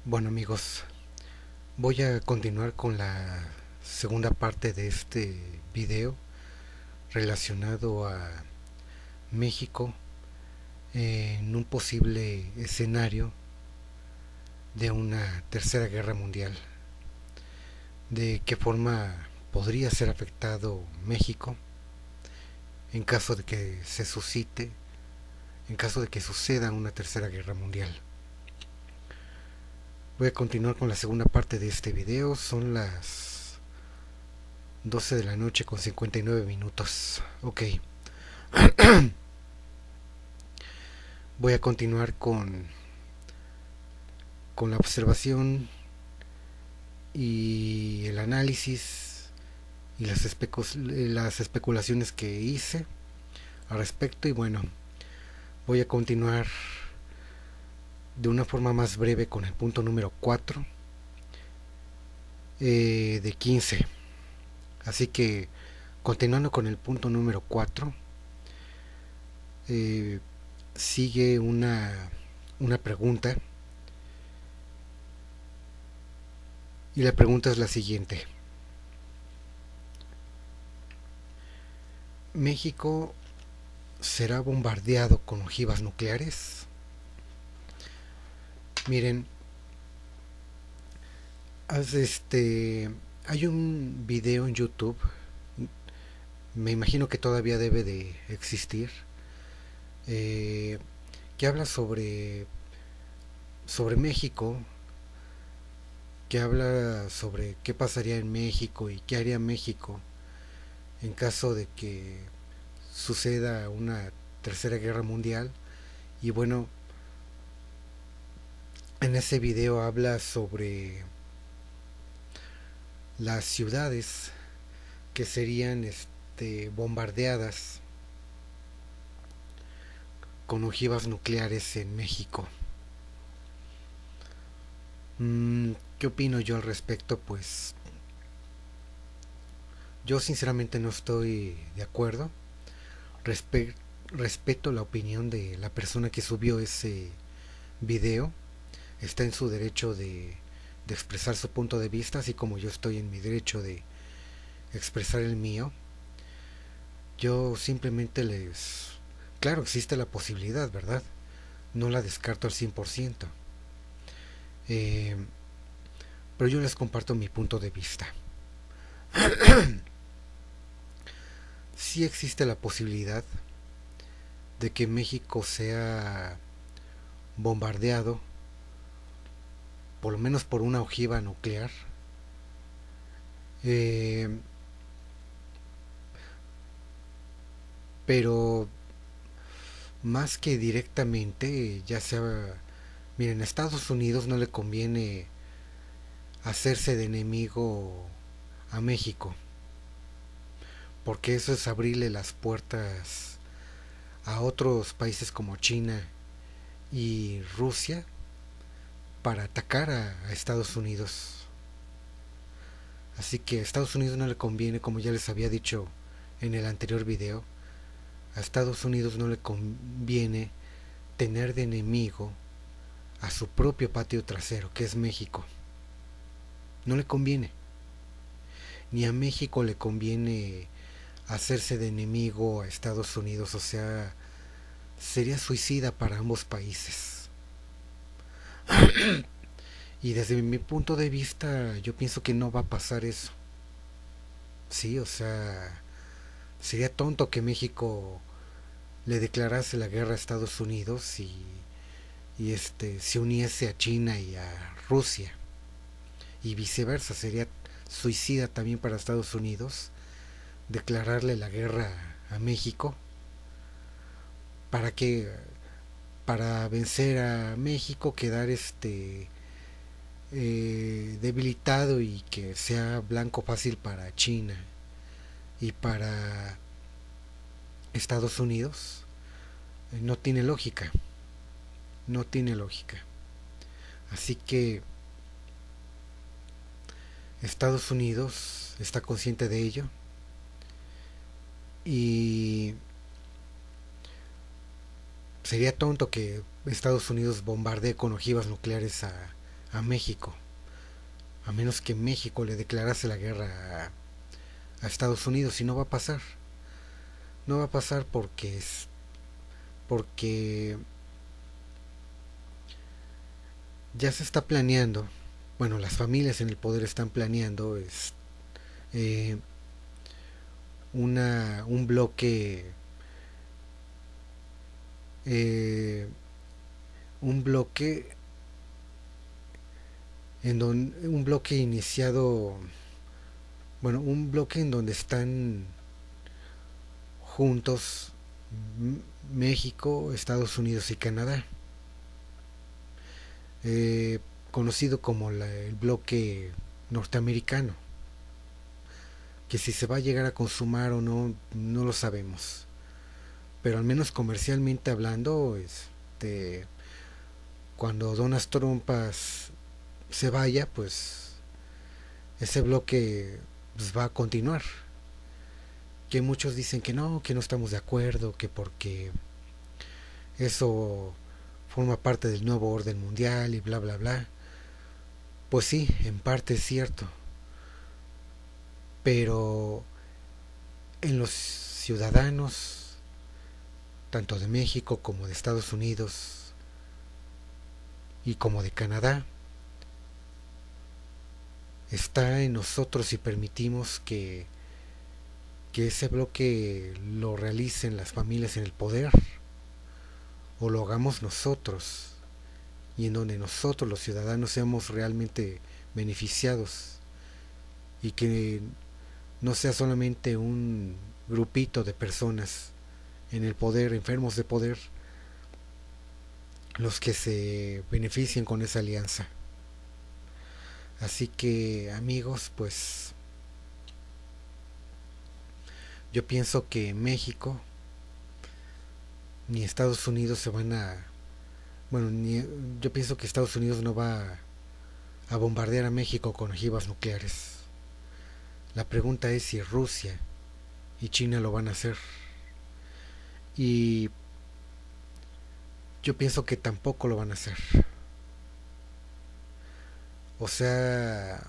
Bueno amigos, voy a continuar con la segunda parte de este video relacionado a México en un posible escenario de una tercera guerra mundial. De qué forma podría ser afectado México en caso de que se suscite, en caso de que suceda una tercera guerra mundial. Voy a continuar con la segunda parte de este video. Son las 12 de la noche con 59 minutos. Ok, voy a continuar con la observación y el análisis y las especulaciones que hice al respecto. Y bueno, voy a continuar de una forma más breve con el punto número 4 de 15. Así que, continuando con el punto número 4, eh, sigue una pregunta. Y la pregunta es la siguiente. ¿México será bombardeado con ojivas nucleares? Miren, hay un video en YouTube, me imagino que todavía debe de existir, eh, que habla sobre México, que habla sobre qué pasaría en México y qué haría México en caso de que suceda una tercera guerra mundial. Y bueno, en ese video habla sobre las ciudades que serían bombardeadas con ojivas nucleares en México. ¿Qué opino yo al respecto? Pues yo sinceramente no estoy de acuerdo. Respe Respeto la opinión de la persona que subió ese video. Está en su derecho de expresar su punto de vista, así como yo estoy en mi derecho de expresar el mío. Yo simplemente les... Claro, existe la posibilidad, ¿verdad? No la descarto al 100%. Eh, pero yo les comparto mi punto de vista. Sí existe la posibilidad de que México sea bombardeado, por lo menos por una ojiva nuclear. Eh, pero más que directamente, ya sea... Miren, a Estados Unidos no le conviene hacerse de enemigo a México, porque eso es abrirle las puertas a otros países como China y Rusia para atacar a Estados Unidos. Así que a Estados Unidos no le conviene, como ya les había dicho en el anterior video, a Estados Unidos no le conviene tener de enemigo a su propio patio trasero, que es México. No le conviene. Ni a México le conviene hacerse de enemigo a Estados Unidos, o sea, sería suicida para ambos países. Y desde mi punto de vista, yo pienso que no va a pasar eso. Sí, o sea, sería tonto que México le declarase la guerra a Estados Unidos y se uniese a China y a Rusia y viceversa. Sería suicida también para Estados Unidos declararle la guerra a México para que para vencer a México, quedar debilitado y que sea blanco fácil para China y para Estados Unidos. No tiene lógica, no tiene lógica. Así que Estados Unidos está consciente de ello y sería tonto que Estados Unidos bombardee con ojivas nucleares a México, a menos que México le declarase la guerra a Estados Unidos, y no va a pasar. No va a pasar porque ya se está planeando, bueno, las familias en el poder están planeando eh, un bloque, eh, un bloque un bloque iniciado, bueno, un bloque en donde están juntos México, Estados Unidos y Canadá, eh, conocido como el bloque norteamericano, que si se va a llegar a consumar o no, no lo sabemos, pero al menos comercialmente hablando, cuando Donald Trump se vaya, pues ese bloque pues, va a continuar. Que muchos dicen que no estamos de acuerdo, que porque eso forma parte del nuevo orden mundial y bla bla bla. Pues sí, en parte es cierto, pero en los ciudadanos, tanto de México como de Estados Unidos y como de Canadá, está en nosotros si permitimos que ese bloque lo realicen las familias en el poder o lo hagamos nosotros y en donde nosotros los ciudadanos seamos realmente beneficiados y que no sea solamente un grupito de personas en el poder, enfermos de poder, los que se beneficien con esa alianza. Así que amigos, pues yo pienso que México ni Estados Unidos se van a... Bueno, yo pienso que Estados Unidos no va a bombardear a México con ojivas nucleares. La pregunta es si Rusia y China lo van a hacer. Y yo pienso que tampoco lo van a hacer. O sea,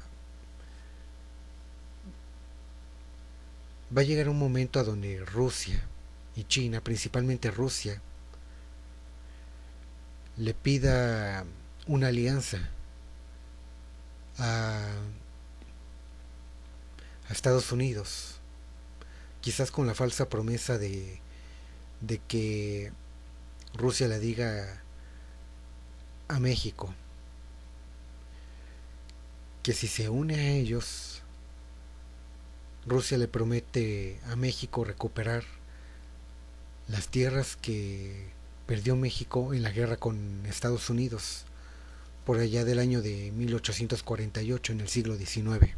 va a llegar un momento a donde Rusia y China, principalmente Rusia, le pida una alianza a, a Estados Unidos, quizás con la falsa promesa de que Rusia le diga a México que si se une a ellos, Rusia le promete a México recuperar las tierras que perdió México en la guerra con Estados Unidos por allá del año de 1848 en el siglo XIX.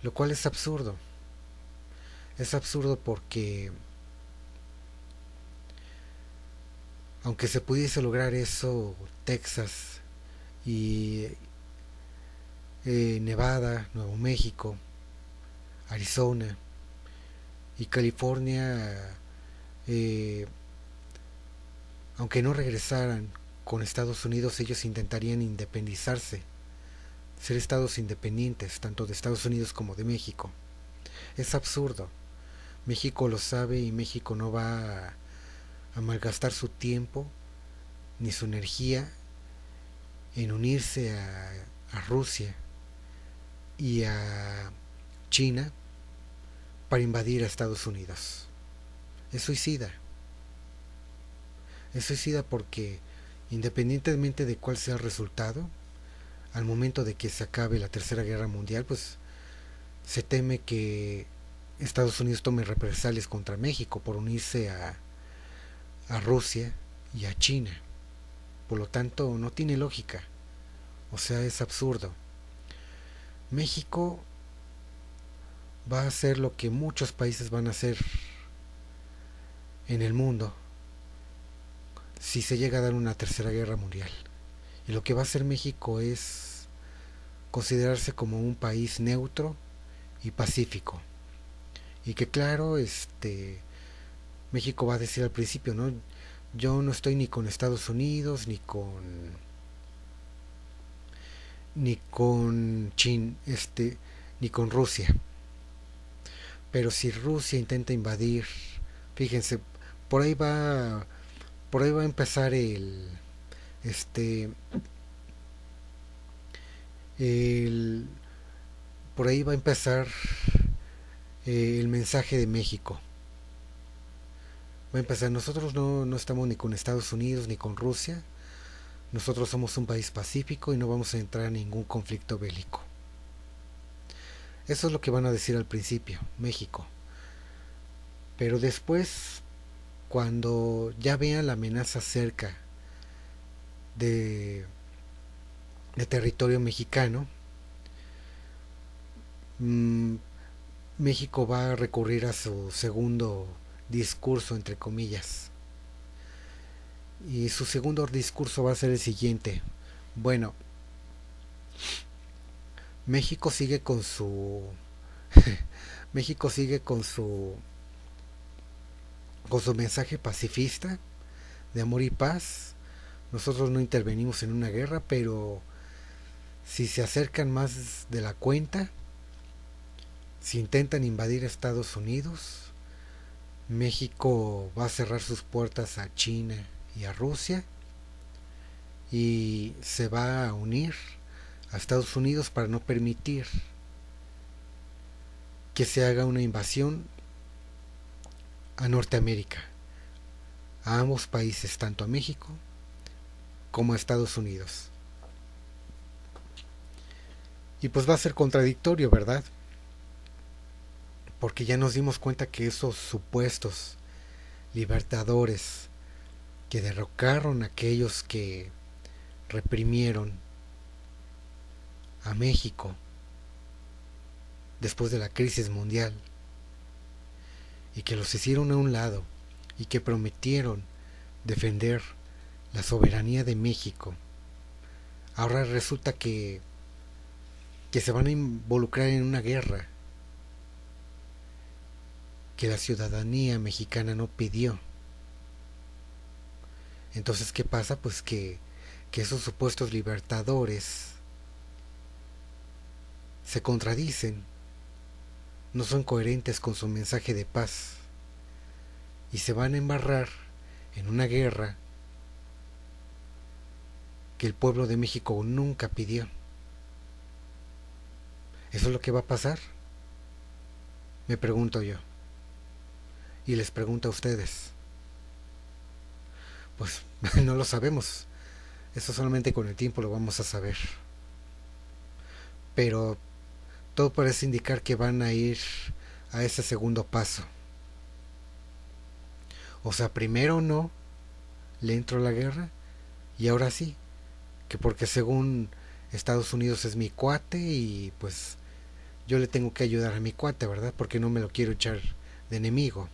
Lo cual es absurdo. Es absurdo porque aunque se pudiese lograr eso, Texas y Nevada, Nuevo México, Arizona y California, eh, aunque no regresaran con Estados Unidos, ellos intentarían independizarse, ser estados independientes, tanto de Estados Unidos como de México. Es absurdo. México lo sabe y México no va a malgastar su tiempo ni su energía en unirse a Rusia y a China para invadir a Estados Unidos. Es suicida. Es suicida porque independientemente de cuál sea el resultado, al momento de que se acabe la Tercera Guerra Mundial, pues se teme que Estados Unidos tome represalias contra México por unirse a Rusia y a China. Por lo tanto, no tiene lógica. O sea, es absurdo. México va a hacer lo que muchos países van a hacer en el mundo si se llega a dar una tercera guerra mundial. Y lo que va a hacer México es considerarse como un país neutro y pacífico. Y que claro, México va a decir al principio, ¿no? Yo no estoy ni con Estados Unidos ni con Rusia. Pero si Rusia intenta invadir, fíjense, por ahí va, por ahí va a empezar este, el, por ahí va a empezar el mensaje de México. Va a empezar, nosotros no estamos ni con Estados Unidos ni con Rusia, nosotros somos un país pacífico y no vamos a entrar en ningún conflicto bélico. Eso es lo que van a decir al principio, México. Pero después, cuando ya vean la amenaza cerca de, de territorio mexicano, mmm, México va a recurrir a su segundo discurso, entre comillas. Y su segundo discurso va a ser el siguiente. Bueno, México sigue con su México sigue con su mensaje pacifista de amor y paz. Nosotros no intervenimos en una guerra, pero si se acercan más de la cuenta, si intentan invadir Estados Unidos, México va a cerrar sus puertas a China y a Rusia y se va a unir a Estados Unidos para no permitir que se haga una invasión a Norteamérica, a ambos países, tanto a México como a Estados Unidos. Y pues va a ser contradictorio, ¿verdad? Porque ya nos dimos cuenta que esos supuestos libertadores que derrocaron a aquellos que reprimieron a México después de la crisis mundial y que los hicieron a un lado y que prometieron defender la soberanía de México, ahora resulta que se van a involucrar en una guerra que la ciudadanía mexicana no pidió. Entonces, ¿qué pasa? Pues que esos supuestos libertadores se contradicen, no son coherentes con su mensaje de paz y se van a embarrar en una guerra que el pueblo de México nunca pidió. ¿Eso es lo que va a pasar? Me pregunto yo. Y les pregunto a ustedes. Pues no lo sabemos. Eso solamente con el tiempo lo vamos a saber. Pero todo parece indicar que van a ir a ese segundo paso. O sea, primero no le entro a la guerra y ahora sí, que porque según Estados Unidos es mi cuate y pues yo le tengo que ayudar a mi cuate, ¿verdad? Porque no me lo quiero echar de enemigo.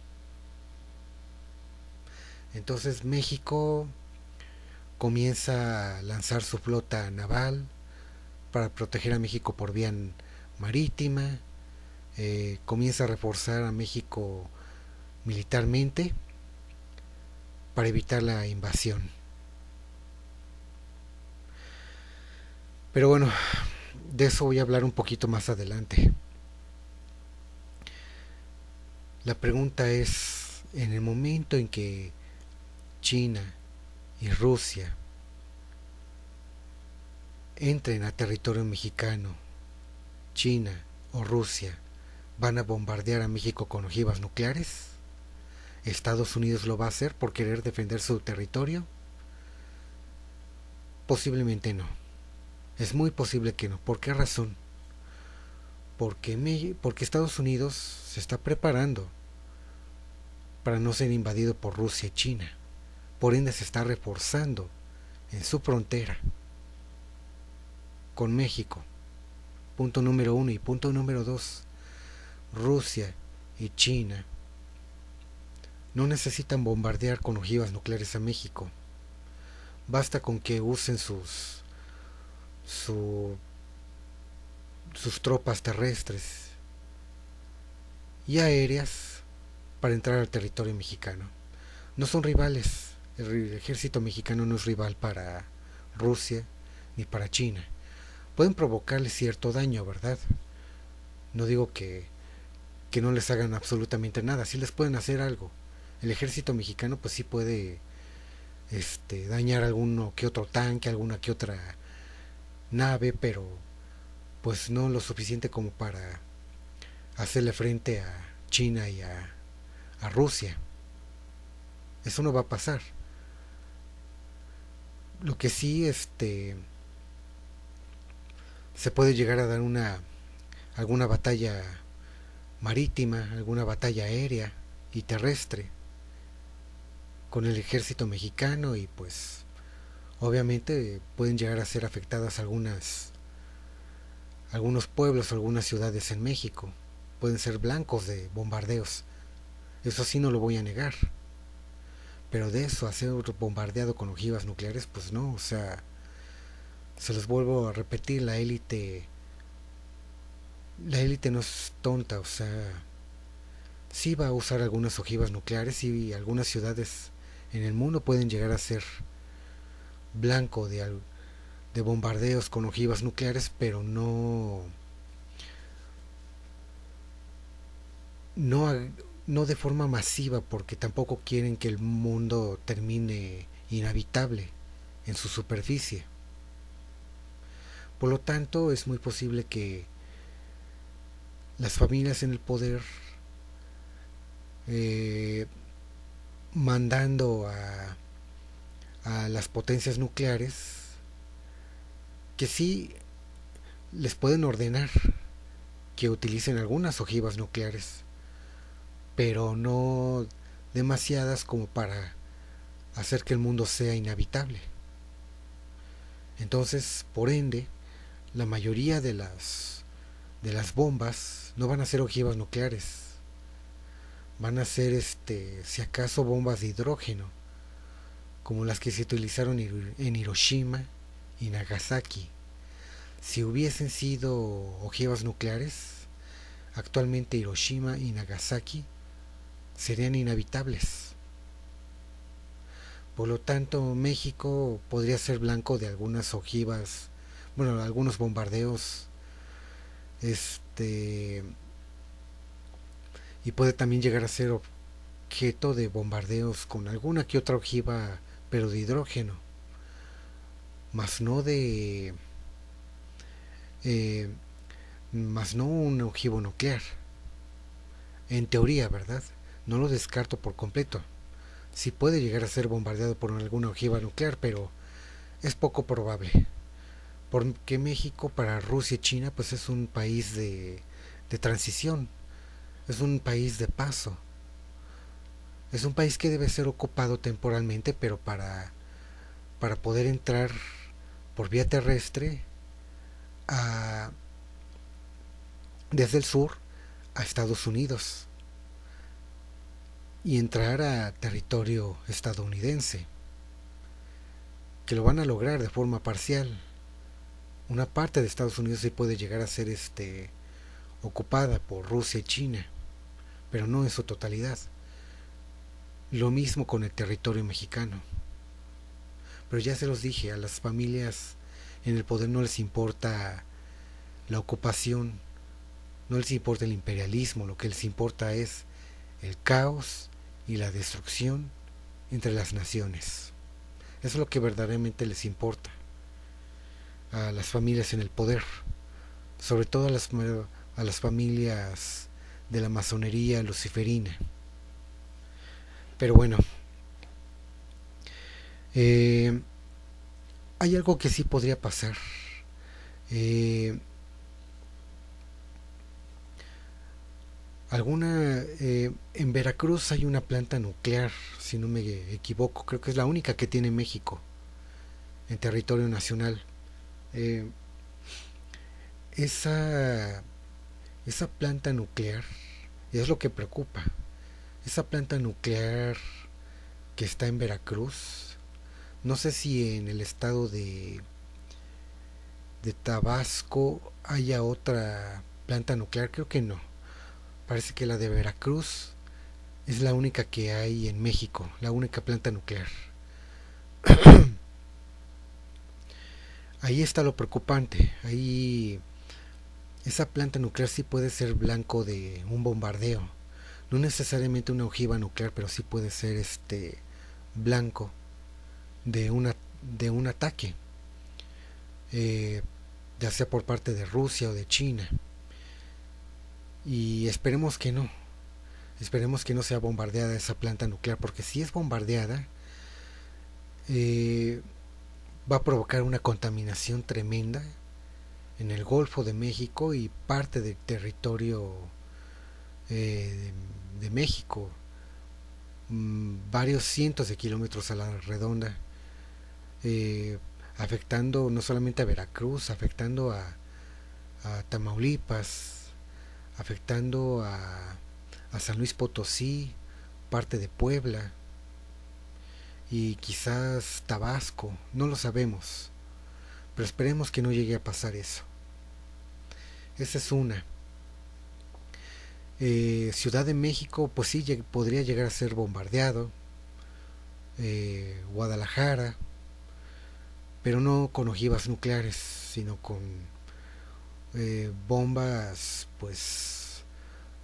Entonces México comienza a lanzar su flota naval para proteger a México por vía marítima, comienza a reforzar a México militarmente para evitar la invasión. Pero bueno, de eso voy a hablar un poquito más adelante. La pregunta es, en el momento en que China y Rusia entren a territorio mexicano, China o Rusia van a bombardear a México con ojivas nucleares. ¿Estados Unidos lo va a hacer por querer defender su territorio? Posiblemente no. Es muy posible que no. ¿Por qué razón? Porque Estados Unidos se está preparando para no ser invadido por Rusia y China. Por ende se está reforzando en su frontera con México. Punto número 1. Y punto número 2. Rusia y China no necesitan bombardear con ojivas nucleares a México. Basta con que usen sus tropas terrestres y aéreas para entrar al territorio mexicano. No son rivales. El ejército mexicano no es rival para Rusia ni para China. pueden provocarles cierto daño, ¿verdad? No digo que no les hagan absolutamente nada, sí les pueden hacer algo. El ejército mexicano pues sí puede dañar alguno que otro tanque, alguna que otra nave, pero pues no lo suficiente como para hacerle frente a China y a Rusia. Eso no va a pasar. Lo que sí se puede llegar a dar alguna batalla marítima, alguna batalla aérea y terrestre con el ejército mexicano, y pues obviamente pueden llegar a ser afectadas algunos pueblos o algunas ciudades en México. Pueden ser blancos de bombardeos. Eso sí no lo voy a negar. Pero de eso, hacer bombardeado con ojivas nucleares, pues no. O sea, se los vuelvo a repetir, la élite no es tonta. O sea, sí va a usar algunas ojivas nucleares, y algunas ciudades en el mundo pueden llegar a ser blanco de bombardeos con ojivas nucleares, pero no, no de forma masiva, porque tampoco quieren que el mundo termine inhabitable en su superficie. Por lo tanto, es muy posible que las familias en el poder, eh, mandando a las potencias nucleares, que sí les pueden ordenar que utilicen algunas ojivas nucleares, pero no demasiadas como para hacer que el mundo sea inhabitable. Entonces, por ende, la mayoría de las bombas no van a ser ojivas nucleares, van a ser si acaso bombas de hidrógeno, como las que se utilizaron en Hiroshima y Nagasaki. Si hubiesen sido ojivas nucleares, actualmente Hiroshima y Nagasaki serían inhabitables. Por lo tanto, México podría ser blanco de algunas ojivas, bueno, algunos bombardeos, y puede también llegar a ser objeto de bombardeos con alguna que otra ojiva, pero de hidrógeno, más no eh, más no un ojivo nuclear. En teoría, ¿verdad? No lo descarto por completo. Sí puede llegar a ser bombardeado por alguna ojiva nuclear, pero es poco probable. Porque México para Rusia y China pues es un país de transición, es un país de paso, es un país que debe ser ocupado temporalmente, pero para poder entrar por vía terrestre a, desde el sur a Estados Unidos y entrar a territorio estadounidense, que lo van a lograr de forma parcial. Una parte de Estados Unidos sí puede llegar a ser ocupada por Rusia y China, pero no en su totalidad. Lo mismo con el territorio mexicano. Pero ya se los dije, a las familias en el poder no les importa la ocupación, no les importa el imperialismo, lo que les importa es el caos y la destrucción entre las naciones. Eso es lo que verdaderamente les importa a las familias en el poder, sobre todo a las familias de la masonería luciferina. Pero bueno, eh, hay algo que sí podría pasar. Eh, en Veracruz hay una planta nuclear, si no me equivoco, creo que es la única que tiene México en territorio nacional. Eh, esa, esa planta nuclear, y es lo que preocupa, esa planta nuclear que está en Veracruz, no sé si en el estado de Tabasco haya otra planta nuclear, creo que no. Parece que la de Veracruz es la única que hay en México, la única planta nuclear. ahí está lo preocupante. Ahí esa planta nuclear sí puede ser blanco de un bombardeo. No necesariamente una ojiva nuclear, pero sí puede ser blanco de de un ataque, eh, ya sea por parte de Rusia o de China. Y esperemos que no sea bombardeada esa planta nuclear, porque si es bombardeada, eh, va a provocar una contaminación tremenda en el Golfo de México y parte del territorio de México, varios cientos de kilómetros a la redonda, eh, afectando no solamente a Veracruz, afectando a Tamaulipas, afectando a San Luis Potosí, parte de Puebla y quizás Tabasco, no lo sabemos, pero esperemos que no llegue a pasar eso. Esa es una. Ciudad de México, pues sí, podría llegar a ser bombardeado. Guadalajara, pero no con ojivas nucleares, sino con bombas, pues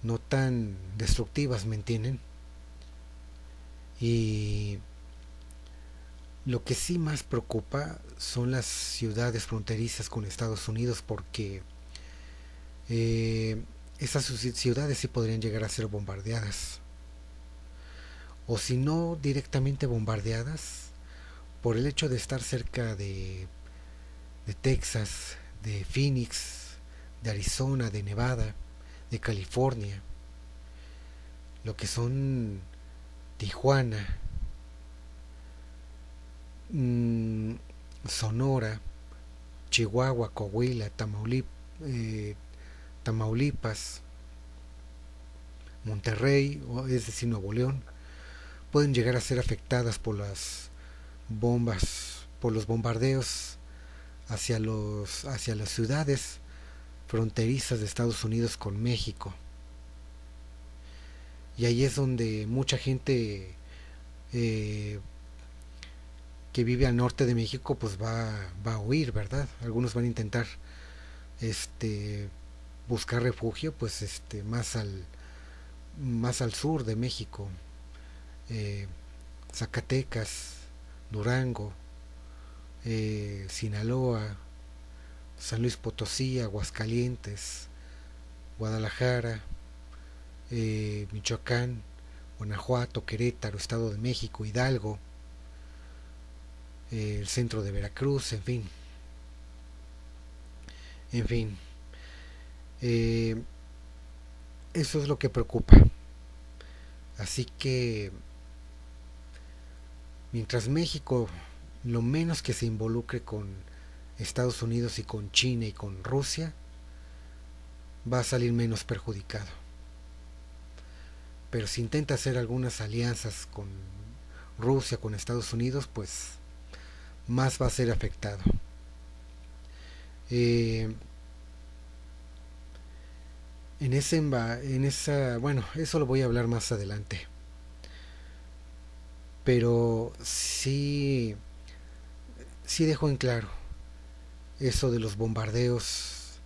no tan destructivas, ¿me entienden? Y lo que sí más preocupa son las ciudades fronterizas con Estados Unidos, porque eh, esas ciudades sí podrían llegar a ser bombardeadas. O si no directamente bombardeadas, por el hecho de estar cerca de Texas, de Phoenix, de Arizona, de Nevada, de California, lo que son Tijuana, mmm, Sonora, Chihuahua, Coahuila, eh, Tamaulipas, Monterrey, es decir, Nuevo León, pueden llegar a ser afectadas por las bombas, por los bombardeos hacia las ciudades fronterizas de Estados Unidos con México. Y ahí es donde mucha gente eh, que vive al norte de México pues va a huir, ¿verdad? Algunos van a intentar este buscar refugio pues más al sur de México, eh, Zacatecas, Durango, Sinaloa, San Luis Potosí, Aguascalientes, Guadalajara, Michoacán, Guanajuato, Querétaro, Estado de México, Hidalgo, el centro de Veracruz, en fin, eh, eso es lo que preocupa. Así que mientras México lo menos que se involucre con Estados Unidos y con China y con Rusia, va a salir menos perjudicado. Pero si intenta hacer algunas alianzas con Rusia, con Estados Unidos, pues más va a ser afectado. Eh, bueno, eso lo voy a hablar más adelante. Pero sí dejo en claro eso de los bombardeos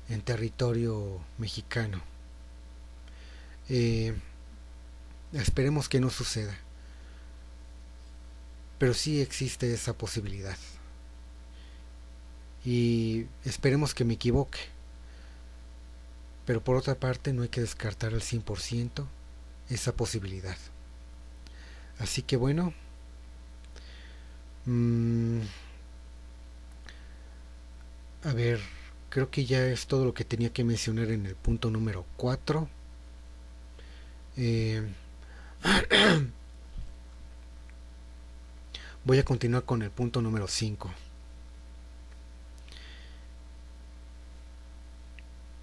en territorio mexicano. Eh, Esperemos que no suceda, pero sí existe esa posibilidad. Y esperemos que me equivoque, pero por otra parte no hay que descartar al 100% esa posibilidad. Así que bueno, mmm, a ver, creo que ya es todo lo que tenía que mencionar en el punto número 4. Eh, Voy a continuar con el punto número 5.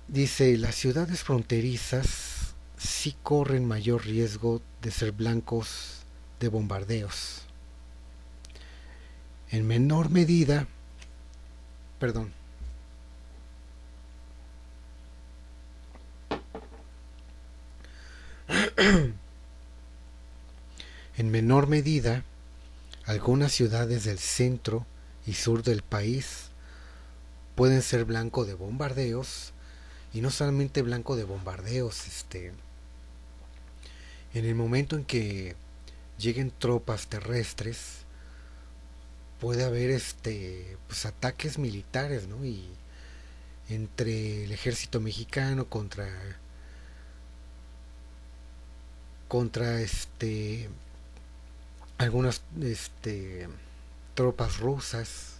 Dice, las ciudades fronterizas sí corren mayor riesgo de ser blancos de bombardeos. En menor medida, perdón, en menor medida, algunas ciudades del centro y sur del país pueden ser blanco de bombardeos, y no solamente blanco de bombardeos, en el momento en que lleguen tropas terrestres, puede haber pues ataques militares, ¿no? Y entre el ejército mexicano contra algunas tropas rusas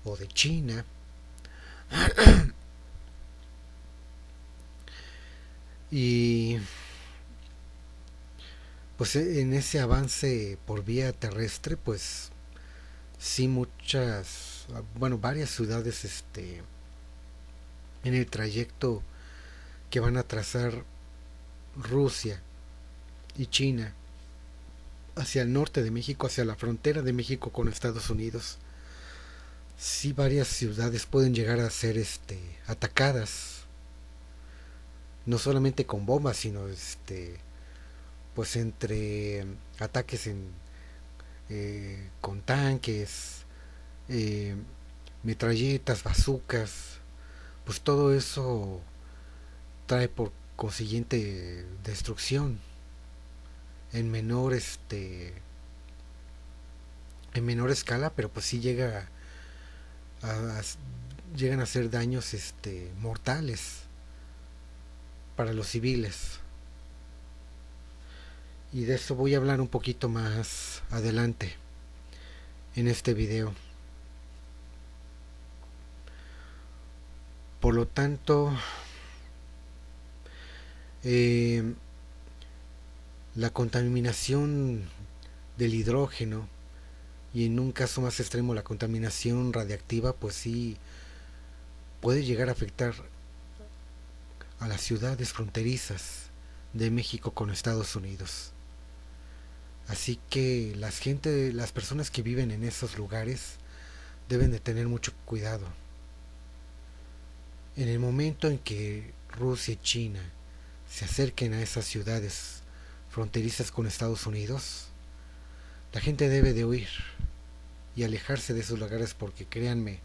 o de China. Y pues en ese avance por vía terrestre, pues sí bueno, varias ciudades en el trayecto que van a trazar Rusia y China hacia el norte de México, hacia la frontera de México con Estados Unidos, sí varias ciudades pueden llegar a ser atacadas, no solamente con bombas, sino pues entre ataques con tanques, eh, metralletas, bazucas, pues todo eso trae por consiguiente destrucción en menor en menor escala, pero pues sí a llegan a ser daños mortales para los civiles. Y de eso voy a hablar un poquito más adelante en este video. Por lo tanto, eh, la contaminación del hidrógeno y en un caso más extremo la contaminación radiactiva, pues sí puede llegar a afectar a las ciudades fronterizas de México con Estados Unidos. Así que las personas que viven en esos lugares deben de tener mucho cuidado. En el momento en que Rusia y China se acerquen a esas ciudades fronterizas con Estados Unidos, la gente debe de huir y alejarse de esos lugares porque créanme,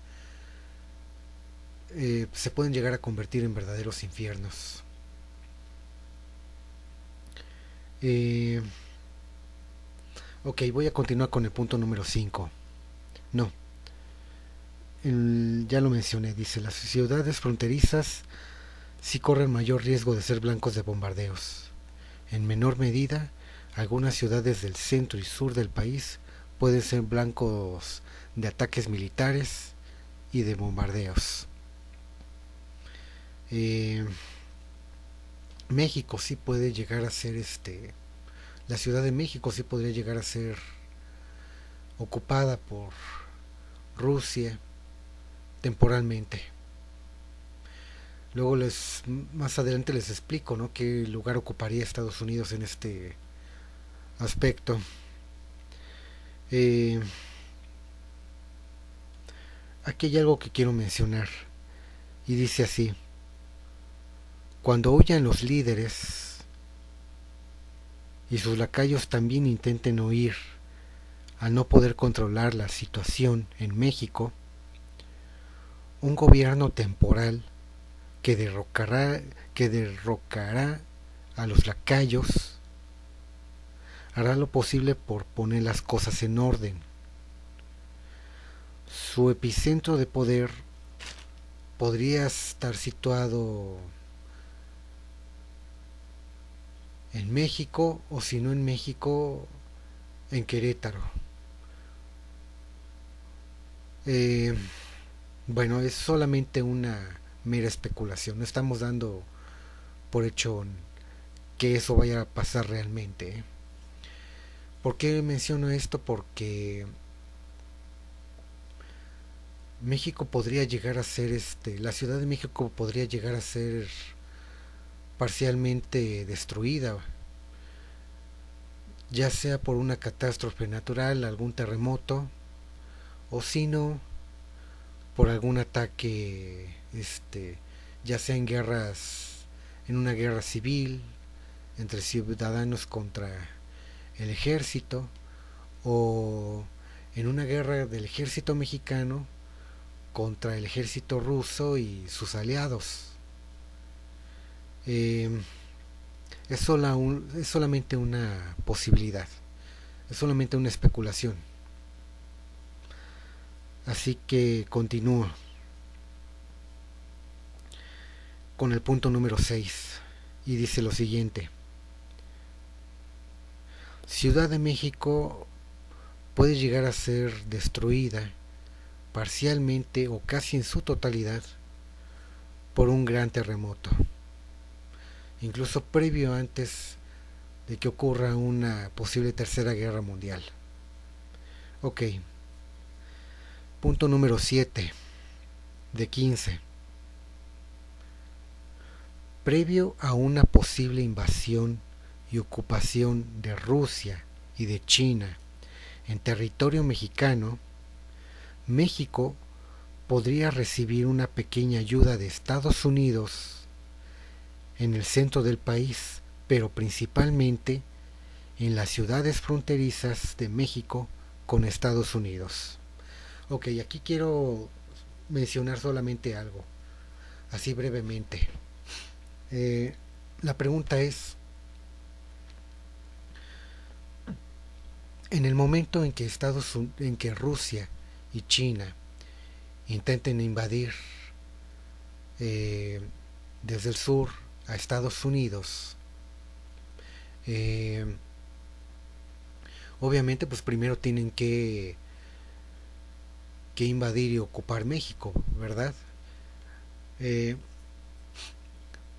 se pueden llegar a convertir en verdaderos infiernos. Eh, ok, voy a continuar con el punto número 5. No, ya lo mencioné, dice, las ciudades fronterizas sí corren mayor riesgo de ser blancos de bombardeos. En menor medida, algunas ciudades del centro y sur del país pueden ser blancos de ataques militares y de bombardeos. Eh, México sí puede llegar a ser la Ciudad de México sí podría llegar a ser ocupada por Rusia temporalmente. Luego más adelante les explico, ¿no?, qué lugar ocuparía Estados Unidos en este aspecto. Eh, Aquí hay algo que quiero mencionar y dice así: cuando huyan los líderes y sus lacayos también intenten huir al no poder controlar la situación en México, un gobierno temporal que derrocará a los lacayos hará lo posible por poner las cosas en orden. Su epicentro de poder podría estar situado en México, o si no en México, en Querétaro. Eh, bueno, es solamente una mera especulación, no estamos dando por hecho que eso vaya a pasar realmente. ¿Por qué menciono esto? Porque México podría llegar a ser la Ciudad de México podría llegar a ser parcialmente destruida, ya sea por una catástrofe natural, algún terremoto, o si no, por algún ataque, ya sea en una guerra civil entre ciudadanos contra el ejército, o en una guerra del ejército mexicano contra el ejército ruso y sus aliados. Eh, es solamente una posibilidad, es solamente una especulación. Así que continúo con el punto número 6 y dice lo siguiente. Ciudad de México puede llegar a ser destruida parcialmente o casi en su totalidad por un gran terremoto, incluso previo antes de que ocurra una posible tercera guerra mundial. Ok, punto número 7 de 15. Previo a una posible invasión y ocupación de Rusia y de China en territorio mexicano, México podría recibir una pequeña ayuda de Estados Unidos en el centro del país, pero principalmente en las ciudades fronterizas de México con Estados Unidos. Ok, aquí quiero mencionar solamente algo, así brevemente. La pregunta es, en el momento en que Rusia y China intenten invadir eh, desde el sur a Estados Unidos, eh, obviamente pues primero tienen que invadir y ocupar México, ¿verdad? Eh,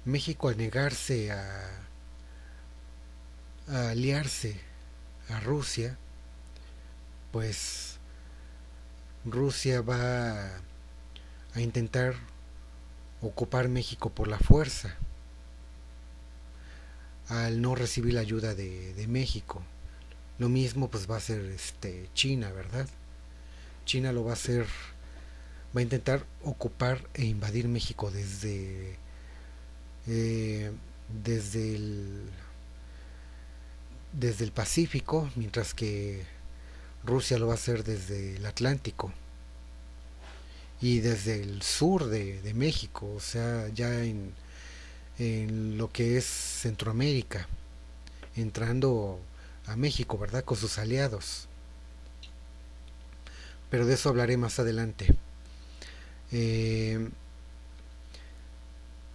México al negarse a aliarse a Rusia, pues Rusia va a intentar ocupar México por la fuerza al no recibir la ayuda de México. Lo mismo pues va a hacer China, ¿verdad? China lo va a hacer, va a intentar ocupar e invadir México eh, desde el desde el Pacífico, mientras que Rusia lo va a hacer desde el Atlántico y desde el sur de México, o sea, ya en lo que es Centroamérica, entrando a México, ¿verdad? Con sus aliados. Pero de eso hablaré más adelante. Eh,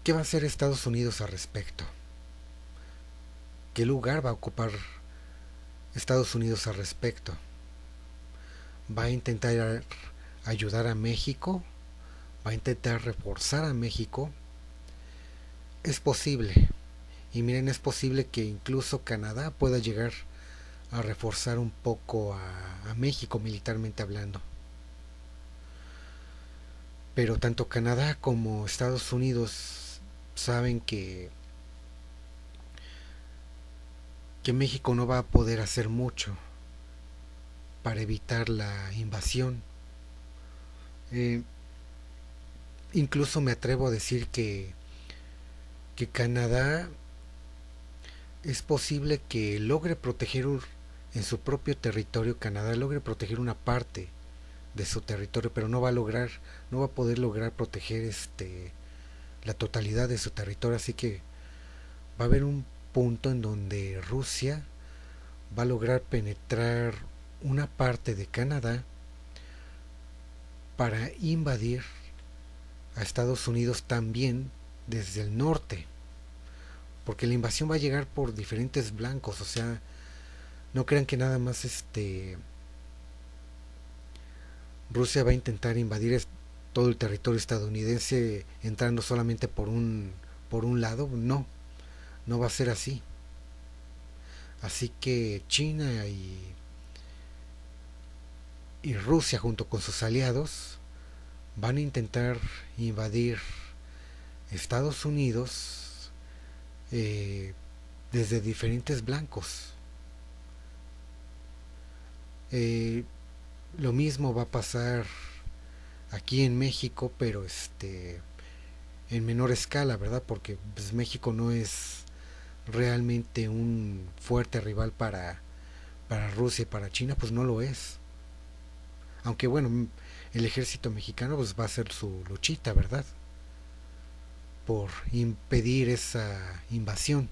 ¿Qué va a hacer Estados Unidos al respecto? ¿Qué lugar va a ocupar Estados Unidos al respecto? ¿Va a intentar ayudar a México? ¿Va a intentar reforzar a México? Es posible. Y miren, es posible que incluso Canadá pueda llegar a reforzar un poco a México militarmente hablando. Pero tanto Canadá como Estados Unidos saben que México no va a poder hacer mucho para evitar la invasión. Eh, Incluso me atrevo a decir que Canadá es posible que logre proteger en su propio territorio, Canadá logre proteger una parte de su territorio, pero no va a poder lograr proteger la totalidad de su territorio, así que va a haber un punto en donde Rusia va a lograr penetrar una parte de Canadá para invadir a Estados Unidos también desde el norte, porque la invasión va a llegar por diferentes blancos, o sea, no crean que nada más Rusia va a intentar invadir todo el territorio estadounidense entrando solamente por un lado, no, no va a ser así. Así que China y Rusia junto con sus aliados van a intentar invadir Estados Unidos desde diferentes blancos. Eh, lo mismo va a pasar aquí en México, pero en menor escala, ¿verdad? Porque pues, México no es realmente un fuerte rival para Rusia y para China, pues no lo es. Aunque bueno, el ejército mexicano pues va a hacer su luchita, ¿verdad? Por impedir esa invasión.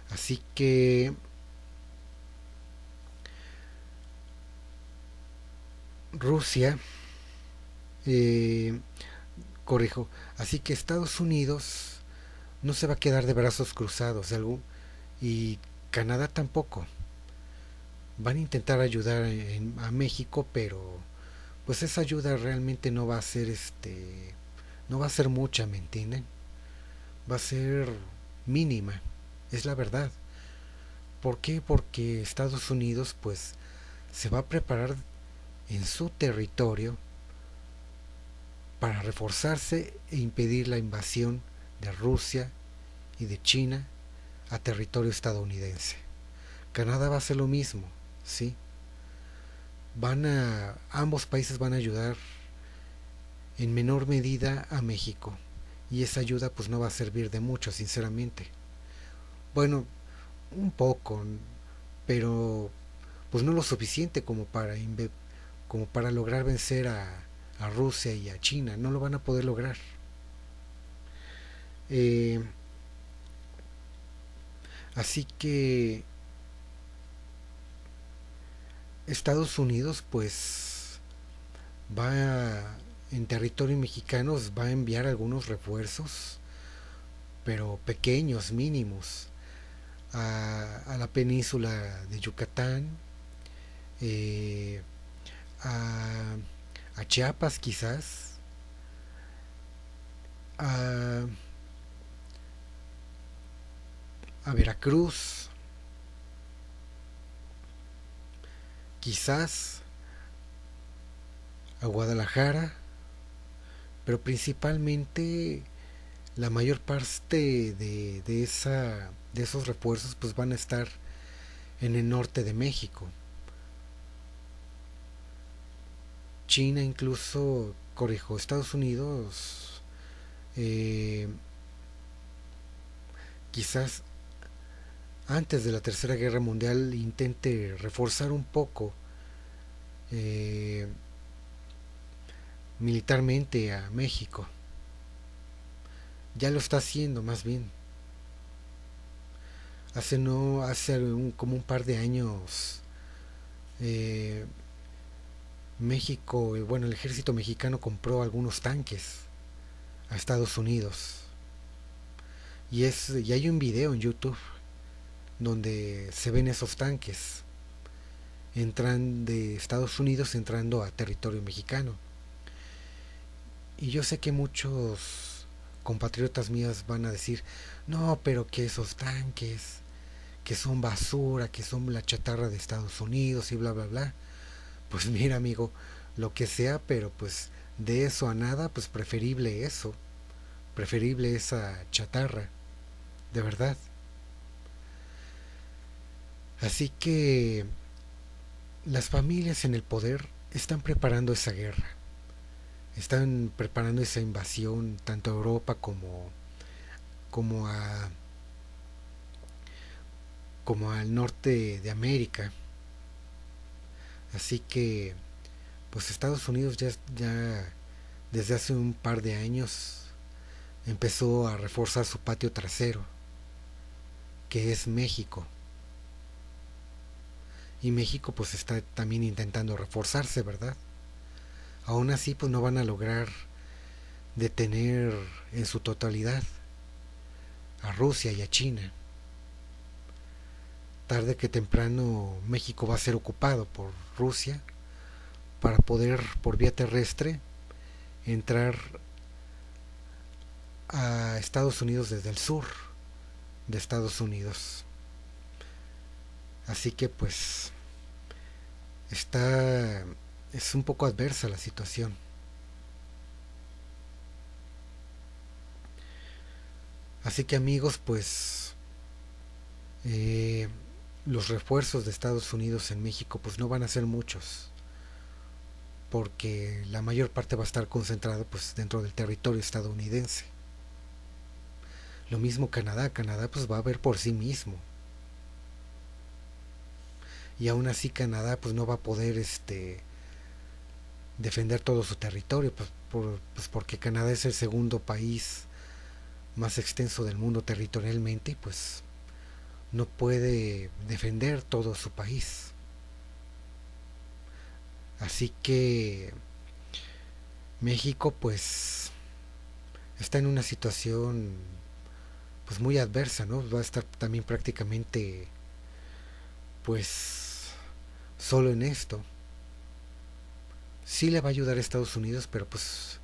Así que Rusia, eh, corrijo, así que Estados Unidos no se va a quedar de brazos cruzados, y Canadá tampoco. Van a intentar ayudar a México, pero pues esa ayuda realmente no va a ser no va a ser mucha, ¿me entienden? Va a ser mínima, es la verdad. ¿Por qué? Porque Estados Unidos pues se va a preparar en su territorio para reforzarse e impedir la invasión de Rusia y de China a territorio estadounidense. Canadá va a hacer lo mismo, ¿sí? Ambos países van a ayudar en menor medida a México, y esa ayuda pues no va a servir de mucho, sinceramente. Bueno, un poco, pero pues no lo suficiente como para lograr vencer a Rusia y a China. No lo van a poder lograr. Eh, Así que Estados Unidos pues en territorio mexicano va a enviar algunos refuerzos, pero pequeños, mínimos, a la península de Yucatán, eh, a, a Chiapas quizás, a, a Veracruz, quizás a Guadalajara, pero principalmente la mayor parte de esos refuerzos pues van a estar en el norte de México. China incluso, corrijo, Estados Unidos eh, quizás antes de la Tercera Guerra Mundial intente reforzar un poco eh, militarmente a México. Ya lo está haciendo más bien. Como un par de años eh, México, bueno, el ejército mexicano compró algunos tanques a Estados Unidos. Y hay un video en YouTube donde se ven esos tanques entran de Estados Unidos entrando a territorio mexicano. Y yo sé que muchos compatriotas míos van a decir, no, pero que esos tanques, que son basura, que son la chatarra de Estados Unidos y bla, bla, bla. Pues mira, amigo, lo que sea, pero pues de eso a nada, pues preferible eso, preferible esa chatarra, de verdad. Así que las familias en el poder están preparando esa guerra, están preparando esa invasión tanto a Europa como a como al norte de América. Así que pues Estados Unidos ya desde hace un par de años empezó a reforzar su patio trasero, que es México. Y México pues está también intentando reforzarse, ¿verdad? Aún así pues no van a lograr detener en su totalidad a Rusia y a China. Tarde que temprano México va a ser ocupado por Rusia para poder por vía terrestre entrar a Estados Unidos desde el sur de Estados Unidos. Así que pues está es un poco adversa la situación. Así que amigos, pues eh, los refuerzos de Estados Unidos en México pues no van a ser muchos, porque la mayor parte va a estar concentrado pues dentro del territorio estadounidense. Lo mismo Canadá pues va a ver por sí mismo. Y aún así Canadá pues no va a poder defender todo su territorio, pues porque Canadá es el segundo país más extenso del mundo territorialmente, pues no puede defender todo su país. Así que México pues está en una situación pues muy adversa, ¿no? Va a estar también prácticamente pues solo en esto. Sí le va a ayudar a Estados Unidos, pero pues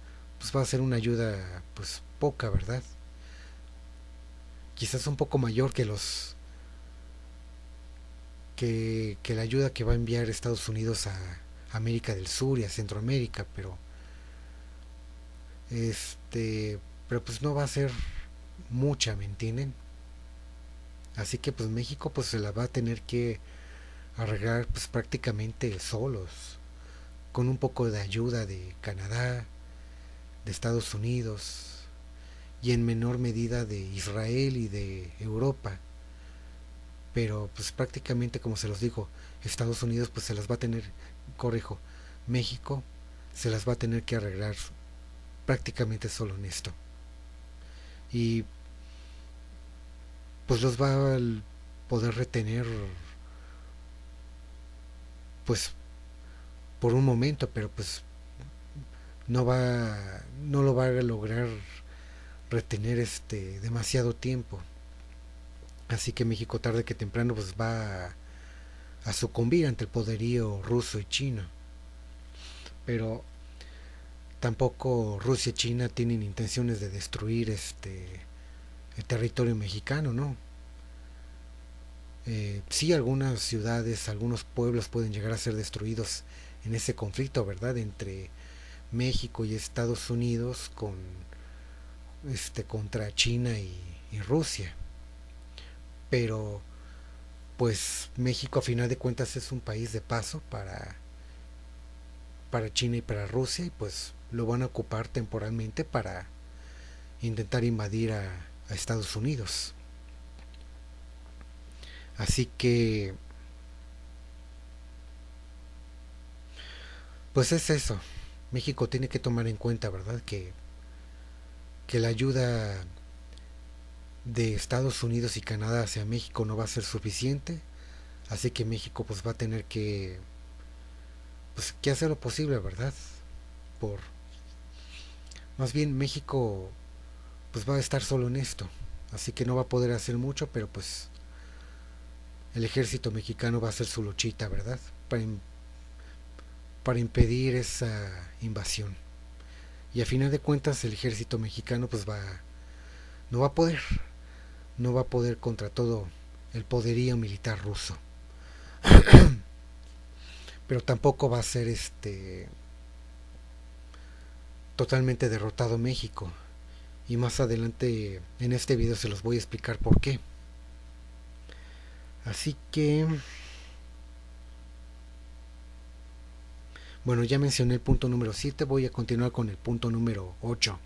va a ser una ayuda pues poca, ¿verdad? Quizás un poco mayor que los que la ayuda que va a enviar Estados Unidos a América del Sur y a Centroamérica, este pero pues no va a ser mucha, ¿me entienden? Así que pues México pues se la va a tener que arreglar pues prácticamente solos, con un poco de ayuda de Canadá, de Estados Unidos y en menor medida de Israel y de Europa. Pero pues prácticamente como se los digo, Estados Unidos pues se las va a tener, corrijo, México se las va a tener que arreglar prácticamente solo en esto. Y pues los va a poder retener pues por un momento, pero pues no lo va a lograr retener demasiado tiempo. Así que México tarde que temprano pues va a sucumbir ante el poderío ruso y chino. Pero tampoco Rusia y China tienen intenciones de destruir el territorio mexicano, ¿no? Sí, algunas ciudades, algunos pueblos pueden llegar a ser destruidos en ese conflicto, ¿verdad? Entre México y Estados Unidos contra China y Rusia. Pero pues México a final de cuentas es un país de paso para China y para Rusia y pues lo van a ocupar temporalmente para intentar invadir a Estados Unidos. Así que pues es eso. México tiene que tomar en cuenta, ¿verdad? Que la ayuda de Estados Unidos y Canadá hacia México no va a ser suficiente. Así que México pues va a tener que hacer lo posible, ¿verdad? Por Más bien México pues va a estar solo en esto. Así que no va a poder hacer mucho, pero pues el ejército mexicano va a hacer su luchita, ¿verdad? Para impedir esa invasión. Y a final de cuentas el ejército mexicano pues no va a poder, no va a poder contra todo el poderío militar ruso. Pero tampoco va a ser totalmente derrotado México. Y más adelante en este video se los voy a explicar por qué. Así que, bueno, ya mencioné el punto número 7, voy a continuar con el punto número 8.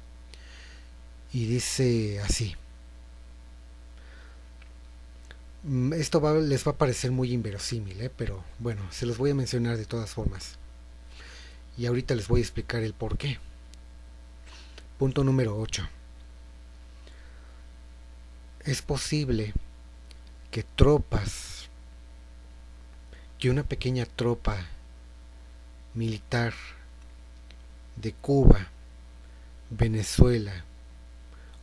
Y dice así. Les va a parecer muy inverosímil, pero bueno, se los voy a mencionar de todas formas. Y ahorita les voy a explicar el por qué. Punto número 8. Es posible que una pequeña tropa militar de Cuba, Venezuela,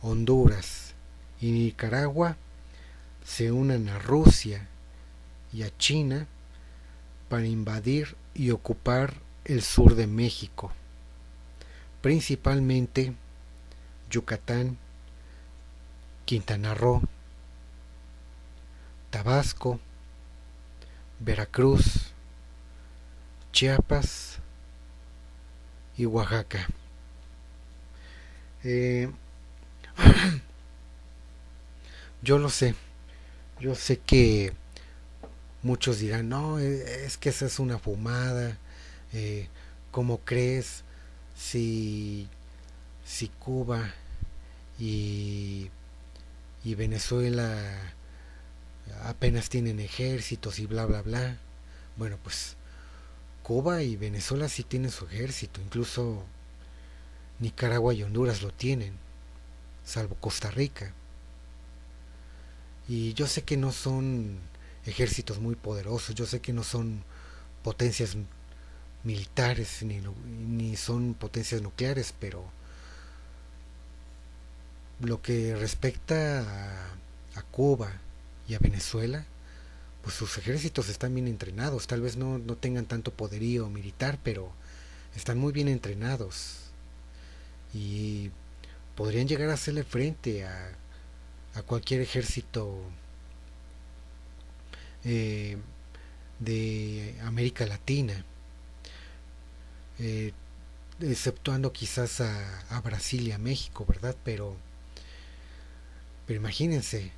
Honduras y Nicaragua se unan a Rusia y a China para invadir y ocupar el sur de México, principalmente Yucatán, Quintana Roo, Tabasco, Veracruz, Chiapas y Oaxaca. Yo lo sé, yo sé que muchos dirán, no, es que esa es una fumada, ¿cómo crees si, si Cuba y, y Venezuela apenas tienen ejércitos y bla bla bla? Bueno, pues Cuba y Venezuela sí tienen su ejército, incluso Nicaragua y Honduras lo tienen, salvo Costa Rica. Y yo sé que no son ejércitos muy poderosos, yo sé que no son potencias militares ni son potencias nucleares, pero lo que respecta a Cuba y a Venezuela, pues sus ejércitos están bien entrenados, tal vez no tengan tanto poderío militar, pero están muy bien entrenados y podrían llegar a hacerle frente a cualquier ejército eh, de América Latina, eh, exceptuando quizás a Brasil y a México, ¿verdad? Pero imagínense,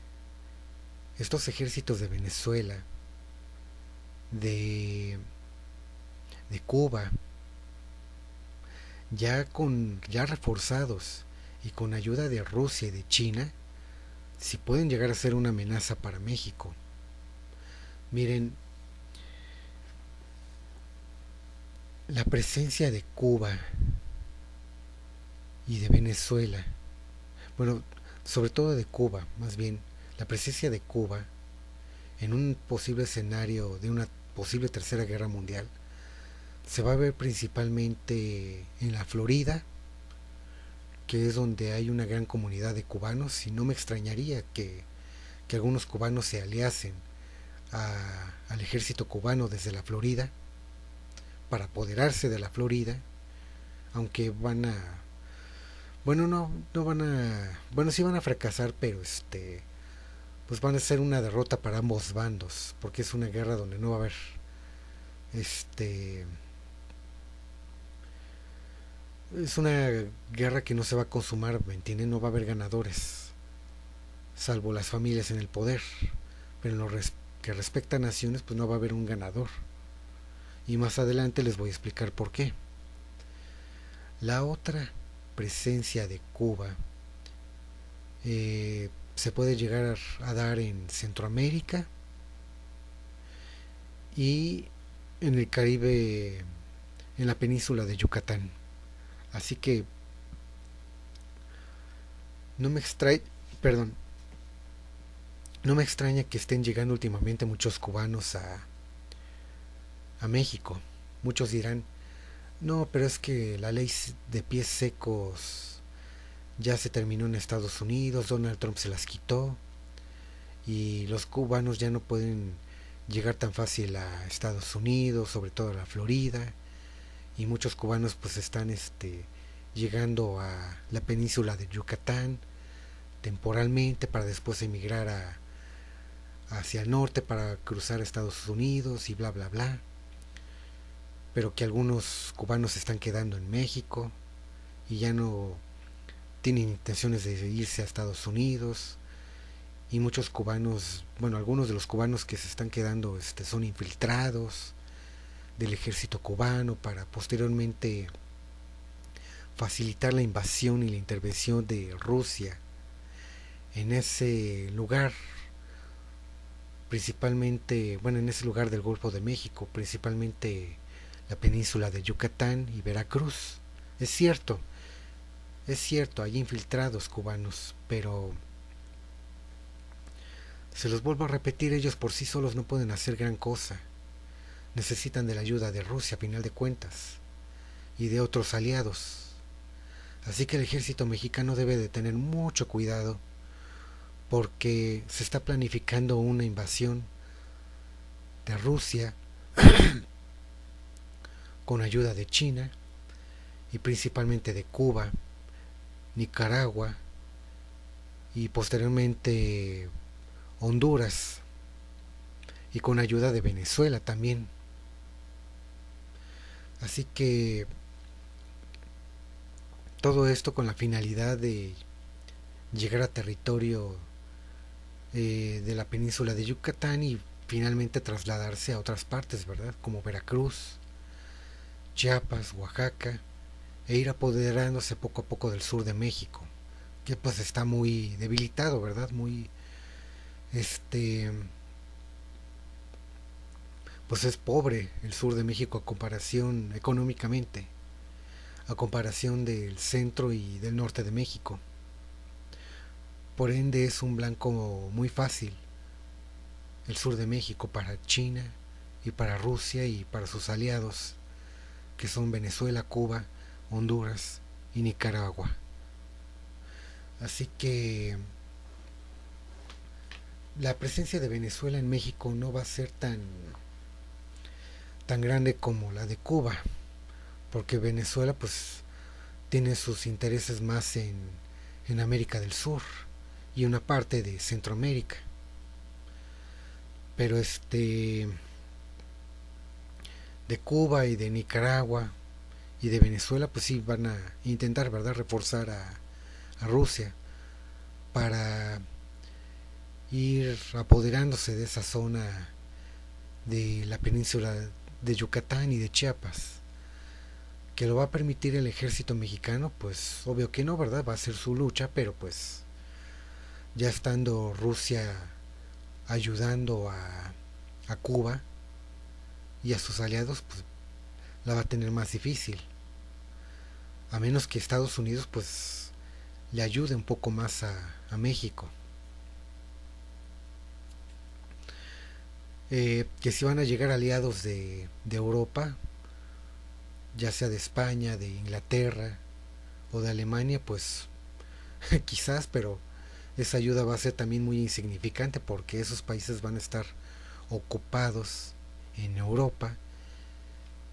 estos ejércitos de Venezuela, de, de Cuba, ya reforzados y con ayuda de Rusia y de China, si pueden llegar a ser una amenaza para México. Miren, la presencia de Cuba y de Venezuela, bueno, sobre todo de Cuba, más bien, la presencia de Cuba en un posible escenario de una posible tercera guerra mundial se va a ver principalmente en la Florida, que es donde hay una gran comunidad de cubanos, y no me extrañaría que algunos cubanos se aliasen al ejército cubano desde la Florida para apoderarse de la Florida, aunque van a, bueno, no van a, bueno, sí van a fracasar, pero pues van a ser una derrota para ambos bandos, porque es una guerra donde no va a haber, este, es una guerra que no se va a consumar, ¿me entienden? No va a haber ganadores, salvo las familias en el poder, pero en lo que respecta a naciones, pues no va a haber un ganador. Y más adelante les voy a explicar por qué. La otra presencia de Cuba se puede llegar a dar en Centroamérica y en el Caribe, en la península de Yucatán. Así que no me extrae, perdón, no me extraña que estén llegando últimamente muchos cubanos a México. Muchos dirán, no, pero es que la ley de pies secos ya se terminó en Estados Unidos, Donald Trump se las quitó y los cubanos ya no pueden llegar tan fácil a Estados Unidos, sobre todo a la Florida, y muchos cubanos pues están llegando a la península de Yucatán temporalmente para después emigrar hacia el norte para cruzar a Estados Unidos y bla bla bla, pero que algunos cubanos se están quedando en México y ya no tienen intenciones de irse a Estados Unidos, y muchos cubanos, bueno, algunos de los cubanos que se están quedando son infiltrados del ejército cubano para posteriormente facilitar la invasión y la intervención de Rusia en ese lugar, principalmente, bueno, en ese lugar del Golfo de México, principalmente la península de Yucatán y Veracruz. Es cierto, hay infiltrados cubanos, pero se los vuelvo a repetir, ellos por sí solos no pueden hacer gran cosa. Necesitan de la ayuda de Rusia a final de cuentas y de otros aliados. Así que el ejército mexicano debe de tener mucho cuidado porque se está planificando una invasión de Rusia con ayuda de China y principalmente de Cuba, Nicaragua y posteriormente Honduras, y con ayuda de Venezuela también. Así que todo esto con la finalidad de llegar a territorio de la península de Yucatán y finalmente trasladarse a otras partes, ¿verdad? Como Veracruz, Chiapas, Oaxaca, e ir apoderándose poco a poco del sur de México, que pues está muy debilitado, ¿verdad? Este pues es pobre el sur de México a comparación económicamente, a comparación del centro y del norte de México. Por ende es un blanco muy fácil el sur de México para China y para Rusia y para sus aliados, que son Venezuela, Cuba, Honduras y Nicaragua. Así que la presencia de Venezuela en México no va a ser tan grande como la de Cuba, porque Venezuela pues tiene sus intereses más en América del Sur y una parte de Centroamérica. Pero de Cuba y de Nicaragua y de Venezuela pues sí van a intentar, ¿verdad?, reforzar a Rusia para ir apoderándose de esa zona de la península de Yucatán y de Chiapas. Que lo va a permitir el ejército mexicano, pues obvio que no, ¿verdad? Va a ser su lucha, pero pues ya estando Rusia ayudando a Cuba y a sus aliados, pues la va a tener más difícil. A menos que Estados Unidos pues le ayude un poco más a México. Que si van a llegar aliados de Europa, ya sea de España, de Inglaterra o de Alemania, pues quizás, pero esa ayuda va a ser también muy insignificante porque esos países van a estar ocupados en Europa,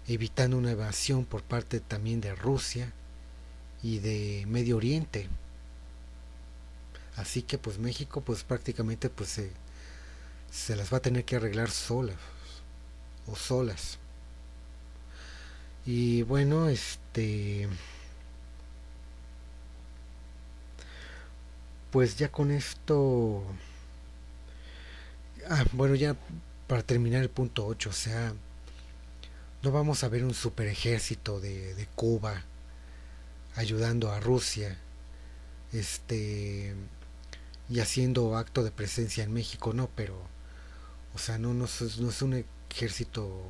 evitando una evasión por parte también de Rusia y de Medio Oriente. Así que pues México pues prácticamente pues se las va a tener que arreglar solas o solas. Y bueno, pues ya con esto, bueno, ya para terminar el punto 8, o sea, no vamos a ver un super ejército de Cuba ayudando a Rusia, este, y haciendo acto de presencia en México, no, pero, o sea, no es un ejército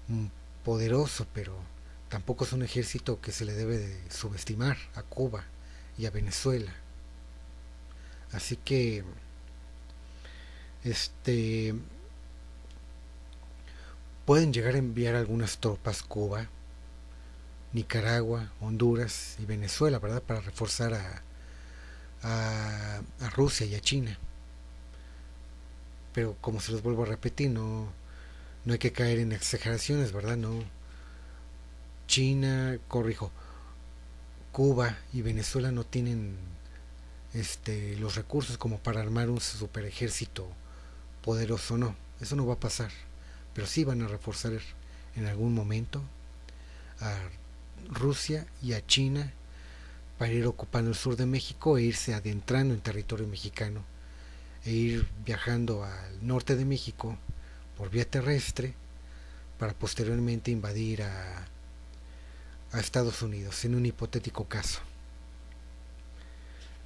mm, poderoso, pero tampoco es un ejército que se le debe de subestimar a Cuba y a Venezuela. Así que, este, pueden llegar a enviar algunas tropas Cuba, Nicaragua, Honduras y Venezuela, ¿verdad? Para reforzar a Rusia y a China. Pero como se los vuelvo a repetir, no hay que caer en exageraciones, ¿verdad? No. China, corrijo, Cuba y Venezuela no tienen los recursos como para armar un super ejército poderoso, no. Eso no va a pasar. Pero sí van a reforzar en algún momento a Rusia y a China para ir ocupando el sur de México e irse adentrando en territorio mexicano e ir viajando al norte de México por vía terrestre para posteriormente invadir a Estados Unidos en un hipotético caso.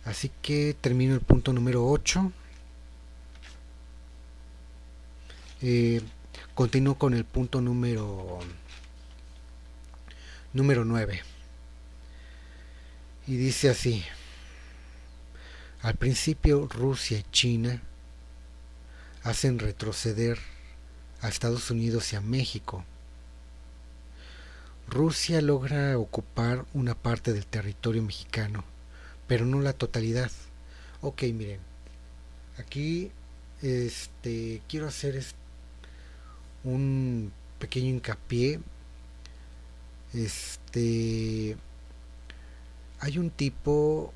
Así que termino el punto número 8. Eh, Continúo con el punto número 9. Y dice así: al principio Rusia y China hacen retroceder a Estados Unidos y a México. Rusia logra ocupar una parte del territorio mexicano, pero no la totalidad. Ok, miren, aquí quiero hacer un pequeño hincapié. Hay un tipo,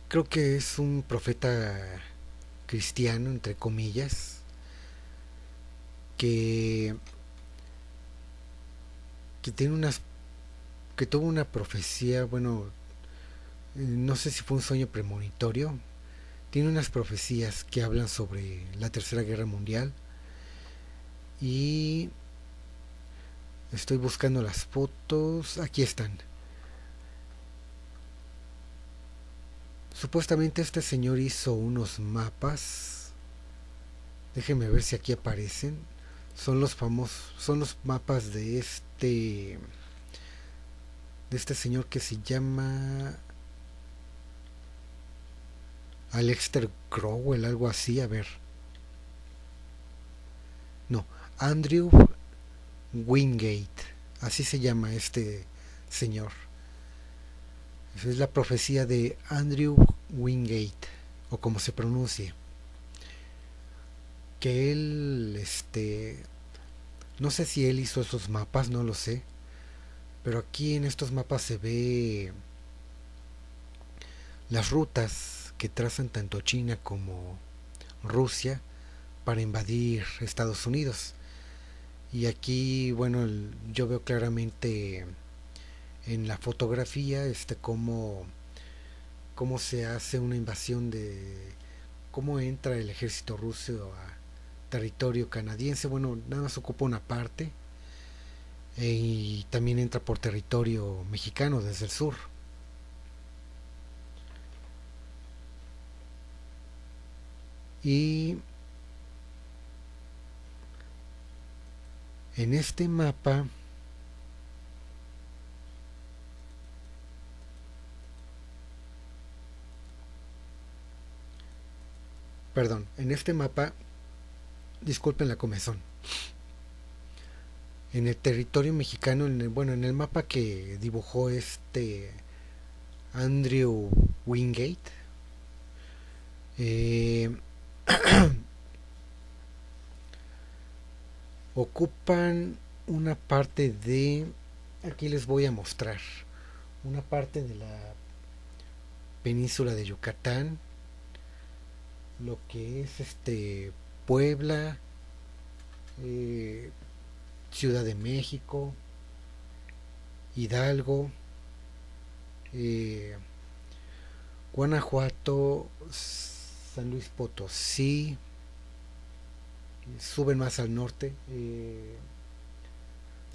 creo que es un profeta cristiano, entre comillas, que, que tiene unas que tuvo una profecía, bueno, no sé si fue un sueño premonitorio, tiene unas profecías que hablan sobre la Tercera Guerra Mundial y estoy buscando las fotos, aquí están. Supuestamente este señor hizo unos mapas. Déjenme ver si aquí aparecen. Son los famosos, son los mapas de este señor que se llama Alexander Crowell, algo así, a ver. No, Andrew Wingate, así se llama este señor. Esa es la profecía de Andrew Wingate, o como se pronuncie. Que él, no sé si él hizo esos mapas, no lo sé. Pero aquí en estos mapas se ve las rutas que trazan tanto China como Rusia para invadir Estados Unidos. Y aquí, bueno, yo veo claramente en la fotografía cómo se hace una invasión de cómo entra el ejército ruso a territorio canadiense. Bueno, nada más ocupa una parte y también entra por territorio mexicano desde el sur. Y en este mapa, perdón, en este mapa, disculpen la comezón, en el territorio mexicano, bueno, en el mapa que dibujó Andrew Wingate, eh, ocupan una parte de, aquí les voy a mostrar, una parte de la península de Yucatán, lo que es Puebla, eh, Ciudad de México, Hidalgo, eh, Guanajuato, San Luis Potosí, suben más al norte,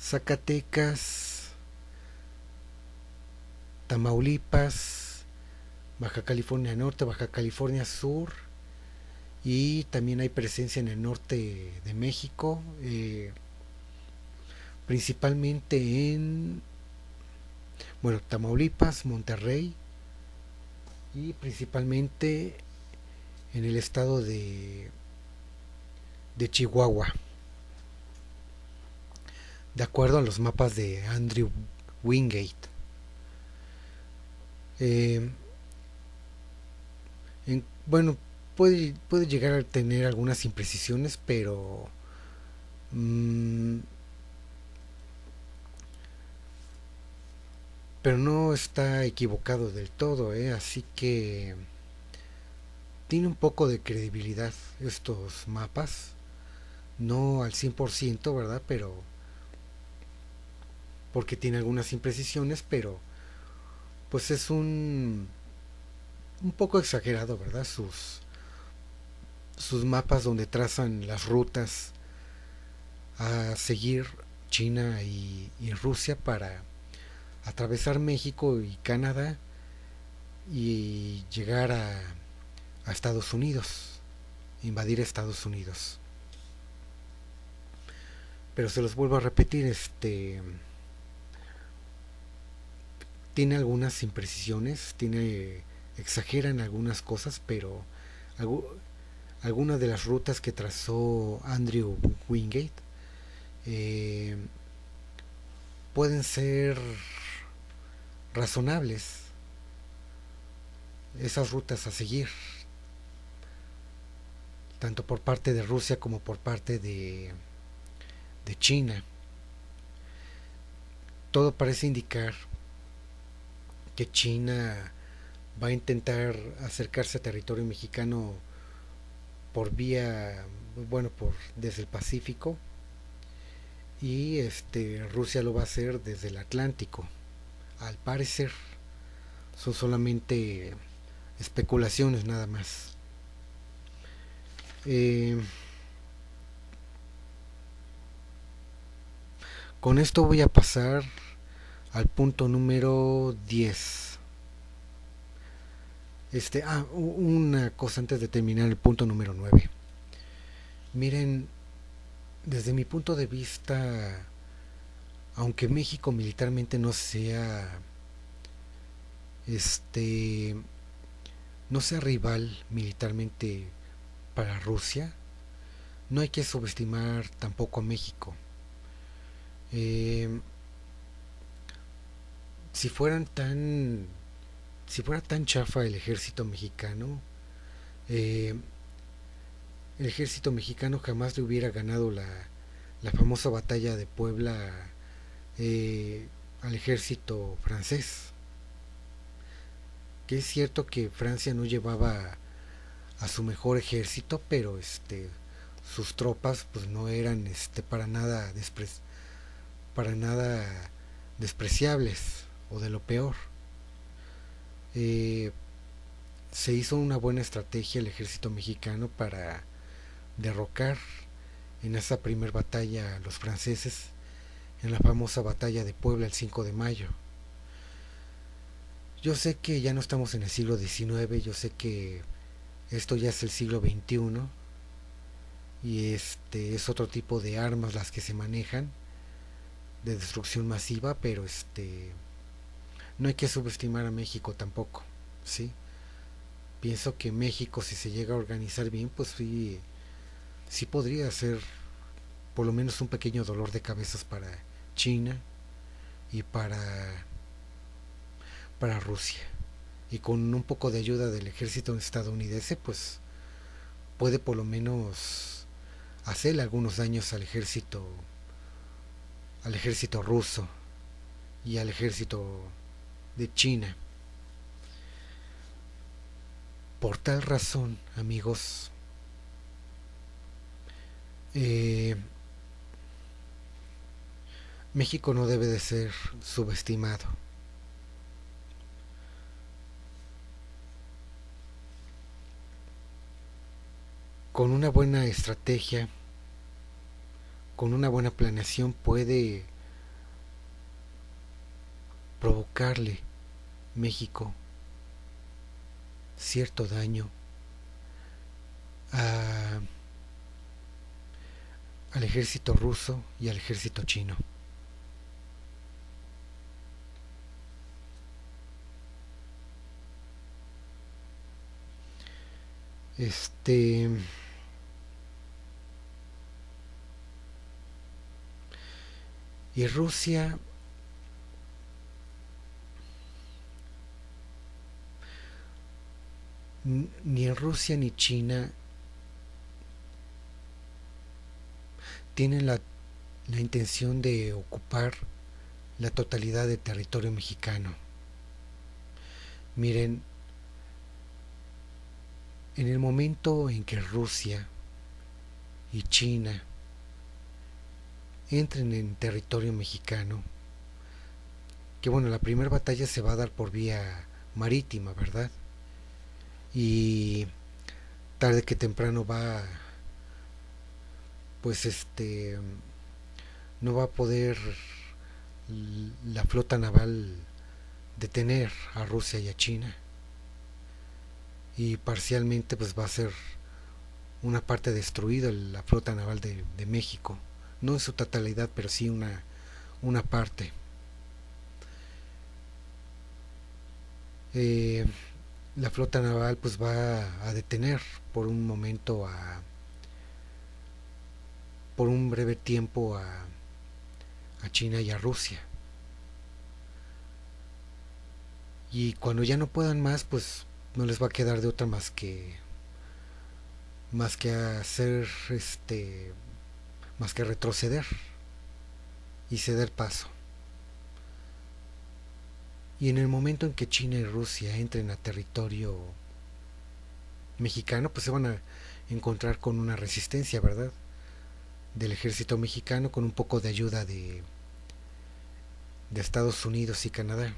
Zacatecas, Tamaulipas, Baja California Norte, Baja California Sur, y también hay presencia en el norte de México, principalmente en, bueno, Tamaulipas, Monterrey, y principalmente en el estado de Chihuahua, de acuerdo a los mapas de Andrew Wingate. Eh, bueno, puede llegar a tener algunas imprecisiones, mm, pero no está equivocado del todo, así que tiene un poco de credibilidad estos mapas, no al 100%, ¿verdad? Pero porque tiene algunas imprecisiones, pero pues es un poco exagerado, ¿verdad? Sus mapas donde trazan las rutas a seguir China y Rusia para atravesar México y Canadá y llegar a Estados Unidos, invadir Estados Unidos. Pero se los vuelvo a repetir, tiene algunas imprecisiones, exageran algunas cosas, pero algunas de las rutas que trazó Andrew Wingate eh, pueden ser razonables, esas rutas a seguir, tanto por parte de Rusia como por parte de China. Todo parece indicar que China va a intentar acercarse a territorio mexicano por vía, bueno, desde el Pacífico, y Rusia lo va a hacer desde el Atlántico. Al parecer son solamente especulaciones nada más. Eh, con esto voy a pasar al punto número 10. Una cosa antes de terminar el punto número 9. Miren, desde mi punto de vista, aunque México militarmente este, no sea rival militarmente para Rusia, no hay que subestimar tampoco a México. Eh, si fueran tan, si fuera tan chafa el ejército mexicano, eh, el ejército mexicano jamás le hubiera ganado la famosa batalla de Puebla al ejército francés. Que es cierto que Francia no llevaba a su mejor ejército, pero sus tropas pues no eran para nada despreciables o de lo peor. Eh, Se hizo una buena estrategia el ejército mexicano para derrocar en esa primera batalla a los franceses en la famosa batalla de Puebla el 5 de mayo. Yo sé que ya no estamos en el siglo XIX, yo sé que esto ya es el siglo XXI y es otro tipo de armas las que se manejan de destrucción masiva, pero no hay que subestimar a México tampoco, ¿sí? Pienso que México, si se llega a organizar bien, pues sí, sí podría ser por lo menos un pequeño dolor de cabezas para China y para Rusia. Y con un poco de ayuda del ejército estadounidense, pues puede por lo menos hacerle algunos daños al ejército ruso y al ejército de China. Por tal razón, amigos, eh, México no debe de ser subestimado. Con una buena estrategia, con una buena planeación puede provocarle México cierto daño a, al ejército ruso y al ejército chino. Este y Rusia, ni Rusia ni China tienen la intención de ocupar la totalidad del territorio mexicano. Miren, en el momento en que Rusia y China entren en territorio mexicano, que bueno, la primera batalla se va a dar por vía marítima, ¿verdad? Y tarde que temprano pues no va a poder la flota naval detener a Rusia y a China, y parcialmente pues va a ser una parte destruida la flota naval de México, no en su totalidad, pero sí una parte. Eh, la flota naval pues va a detener por un momento por un breve tiempo a China y a Rusia, y cuando ya no puedan más pues no les va a quedar de otra más que hacer más que retroceder y ceder paso. Y en el momento en que China y Rusia entren a territorio mexicano, pues se van a encontrar con una resistencia, ¿verdad? Del ejército mexicano, con un poco de ayuda de Estados Unidos y Canadá.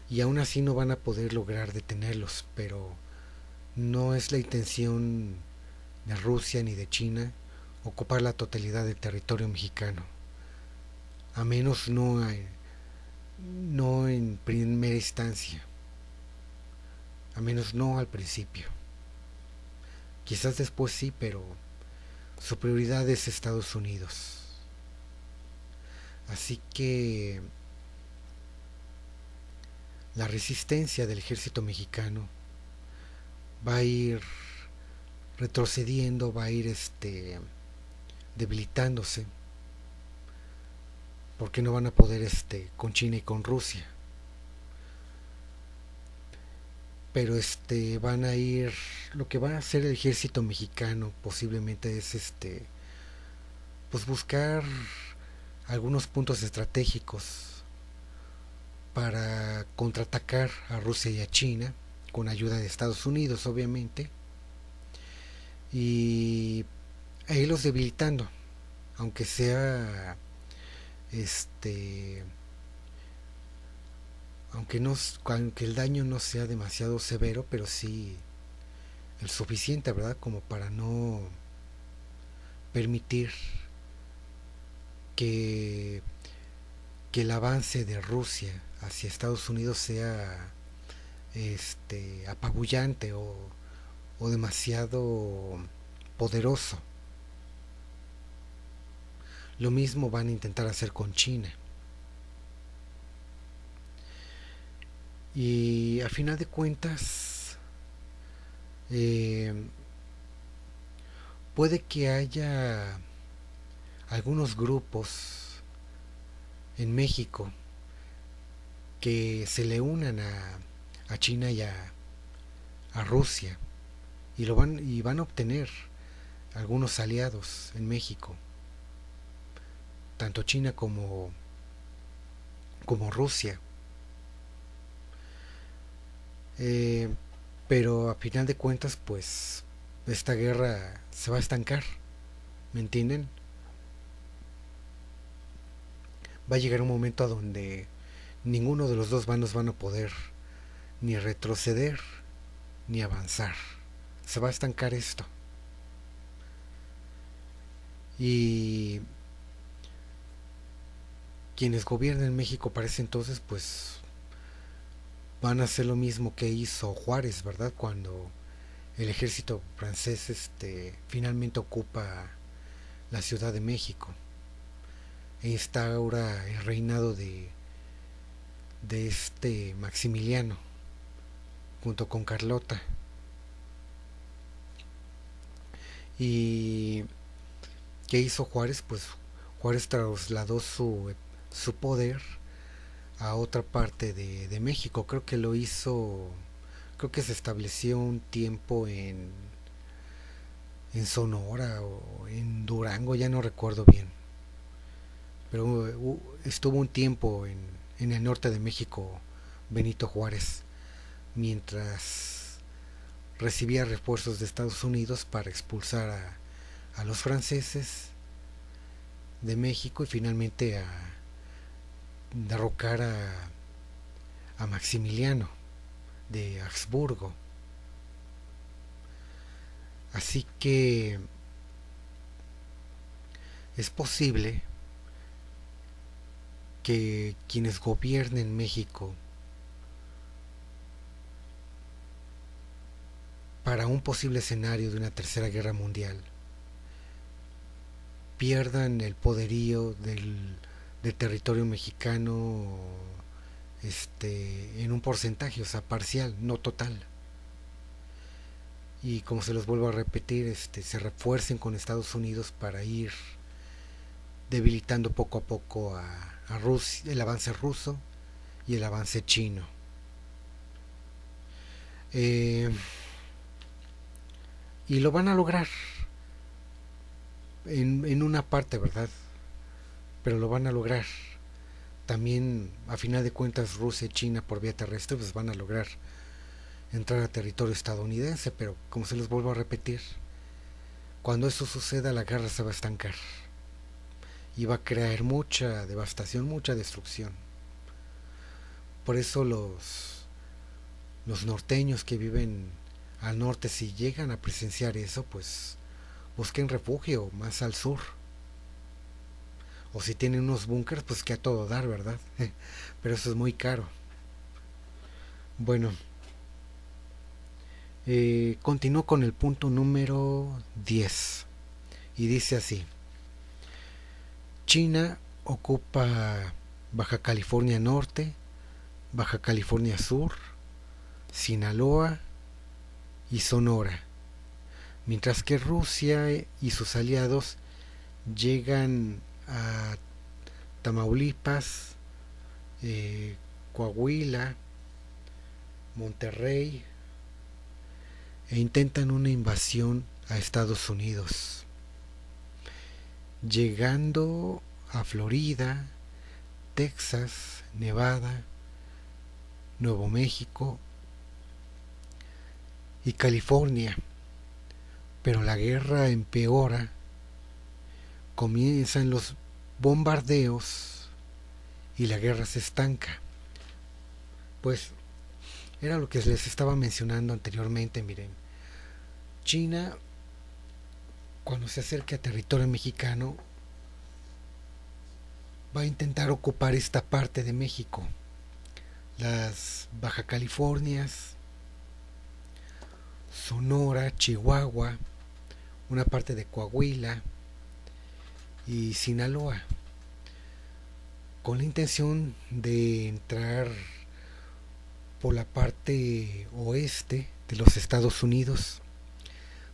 Y aún así no van a poder lograr detenerlos, pero no es la intención de Rusia ni de China ocupar la totalidad del territorio mexicano, a menos no en primera instancia. a menos no al principio. Quizás después sí, pero su prioridad es Estados Unidos. Así que la resistencia del ejército mexicano va a ir retrocediendo, va a ir debilitándose, porque no van a poder con China y con Rusia. Pero van a ir, lo que va a hacer el ejército mexicano posiblemente es pues buscar algunos puntos estratégicos para contraatacar a Rusia y a China con ayuda de Estados Unidos, obviamente, y a irlos debilitando, aunque sea este aunque el daño no sea demasiado severo, pero sí el suficiente, ¿verdad? Como para no permitir que, que el avance de Rusia hacia Estados Unidos sea apabullante o demasiado poderoso. Lo mismo van a intentar hacer con China. Y a final de cuentas, eh, puede que haya algunos grupos en México que se le unan a China y a Rusia y van a obtener algunos aliados en México, tanto China como Rusia. Eh, pero a final de cuentas, pues esta guerra se va a estancar, ¿me entienden? Va a llegar un momento a donde ninguno de los dos bandos van a poder ni retroceder ni avanzar. Se va a estancar esto. Y quienes gobiernan México para ese entonces, pues van a hacer lo mismo que hizo Juárez, ¿verdad? Cuando el ejército francés finalmente ocupa la Ciudad de México e instaura el reinado de Maximiliano junto con Carlota. ¿Y qué hizo Juárez? Pues Juárez trasladó su poder a otra parte de México. Creo que se estableció un tiempo en Sonora o en Durango, ya no recuerdo bien. Pero estuvo un tiempo en el norte de México Benito Juárez, mientras recibía refuerzos de Estados Unidos para expulsar a los franceses de México y finalmente a derrocar a Maximiliano de Habsburgo. Así que es posible que quienes gobiernen México para un posible escenario de una tercera guerra mundial pierdan el poderío del territorio mexicano en un porcentaje, o sea, parcial, no total. Y como se los vuelvo a repetir, se refuercen con Estados Unidos para ir debilitando poco a poco a Rusia, el avance ruso y el avance chino. Eh, y lo van a lograr en una parte, ¿verdad? Pero lo van a lograr. También, a final de cuentas, Rusia y China por vía terrestre pues van a lograr entrar a territorio estadounidense, pero como se les vuelvo a repetir, cuando eso suceda la guerra se va a estancar y va a crear mucha devastación, mucha destrucción. Por eso los norteños que viven al norte, si llegan a presenciar eso, pues busquen refugio más al sur. O si tienen unos búnkers, pues que a todo dar, ¿verdad? Pero eso es muy caro. Bueno, Continúo con el punto número 10 y dice así: China ocupa Baja California Norte, Baja California Sur, Sinaloa y Sonora, mientras que Rusia y sus aliados llegan a Tamaulipas, Coahuila, Monterrey e intentan una invasión a Estados Unidos, llegando a Florida, Texas, Nevada, Nuevo México y California. Pero la guerra empeora, comienzan los bombardeos y la guerra se estanca. Pues era lo que les estaba mencionando anteriormente. Miren, China, cuando se acerque a territorio mexicano, va a intentar ocupar esta parte de México, las Baja Californias, Sonora, Chihuahua, una parte de Coahuila y Sinaloa, con la intención de entrar por la parte oeste de los Estados Unidos,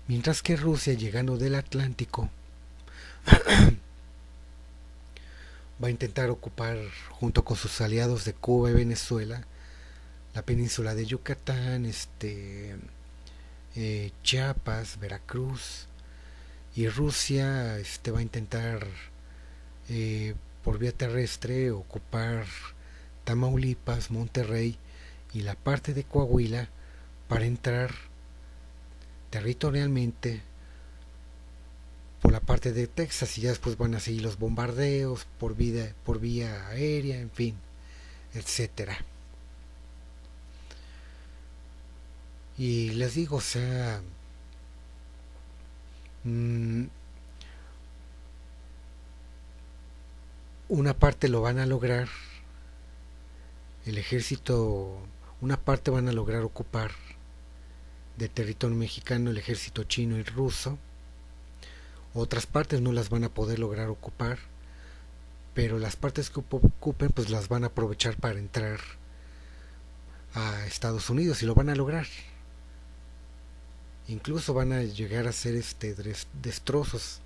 mientras que Rusia, llegando del Atlántico, va a intentar ocupar, junto con sus aliados de Cuba y Venezuela, la península de Yucatán, Chiapas, Veracruz, y Rusia va a intentar, por vía terrestre, ocupar Tamaulipas, Monterrey y la parte de Coahuila para entrar territorialmente por la parte de Texas, y ya después van a seguir los bombardeos por vía aérea, en fin, etcétera. Y les digo, o sea, una parte lo van a lograr, el ejército, una parte van a lograr ocupar de territorio mexicano el ejército chino y ruso, otras partes no las van a poder lograr ocupar, pero las partes que ocupen pues las van a aprovechar para entrar a Estados Unidos y lo van a lograr. Incluso van a llegar a hacer destrozos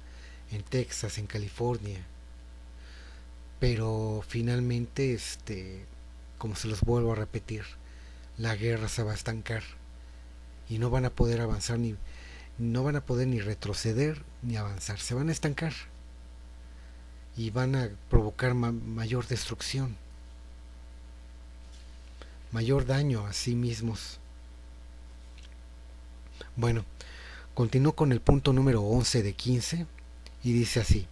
en Texas, en California, pero finalmente, como se los vuelvo a repetir, la guerra se va a estancar y no van a poder avanzar, no van a poder ni retroceder ni avanzar, se van a estancar y van a provocar mayor destrucción, mayor daño a sí mismos. Bueno, continúo con el punto número 11 de 15 y dice así: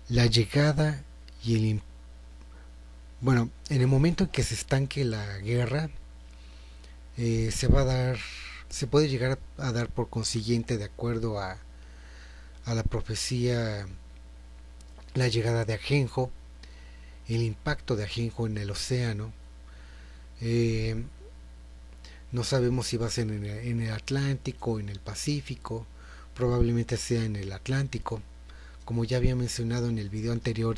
la llegada y bueno, en el momento en que se estanque la guerra, se puede llegar a dar por consiguiente, de acuerdo a la profecía, la llegada de Ajenjo, el impacto de Ajenjo en el océano. No sabemos si va a ser en el Atlántico o en el Pacífico, probablemente sea en el Atlántico, como ya había mencionado en el video anterior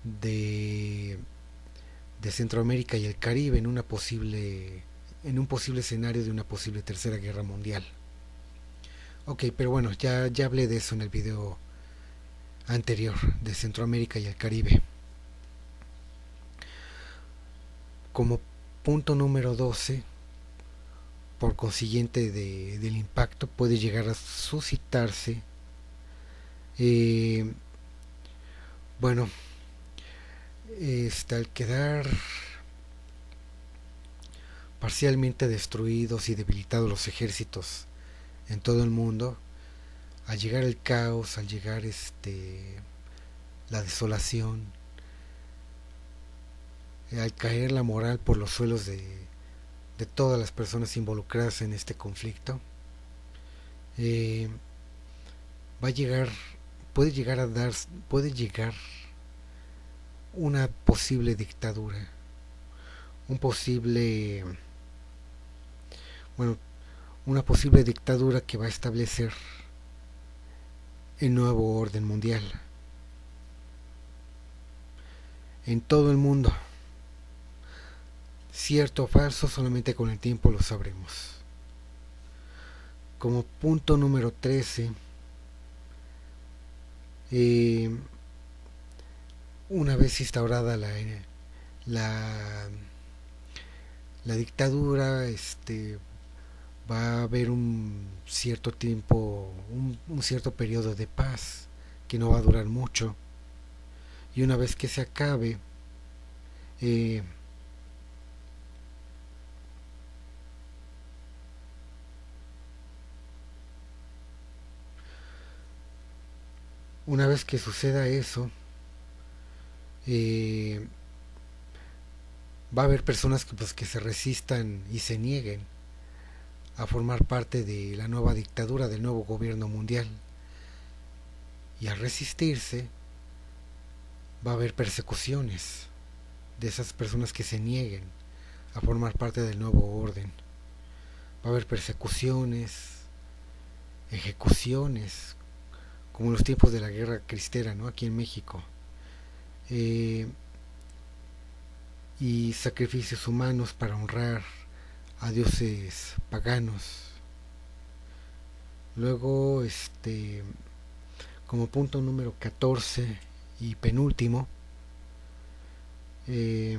de Centroamérica y el Caribe, en un posible escenario de una posible tercera guerra mundial. Ok, pero bueno, ya hablé de eso en el video anterior, de Centroamérica y el Caribe. Como punto número 12, por consiguiente del impacto, puede llegar a suscitarse, bueno, al quedar parcialmente destruidos y debilitados los ejércitos en todo el mundo, al llegar el caos, al llegar la desolación, al caer la moral por los suelos de todas las personas involucradas en este conflicto, va a llegar, puede llegar una posible dictadura, un posible, bueno, una posible dictadura que va a establecer el nuevo orden mundial en todo el mundo. Cierto o falso, solamente con el tiempo lo sabremos. Como punto número 13, eh, una vez instaurada la, la dictadura, va a haber un cierto tiempo, un cierto periodo de paz que no va a durar mucho. Y una vez que se acabe, eh, una vez que suceda eso, eh, va a haber personas que, pues, que se resistan y se nieguen a formar parte de la nueva dictadura, del nuevo gobierno mundial. Y al resistirse, va a haber persecuciones de esas personas que se nieguen a formar parte del nuevo orden. Va a haber persecuciones, ejecuciones, como en los tiempos de la guerra cristera, ¿no? Aquí en México. Eh, y sacrificios humanos para honrar a dioses paganos. Luego, como punto número 14 y penúltimo, eh,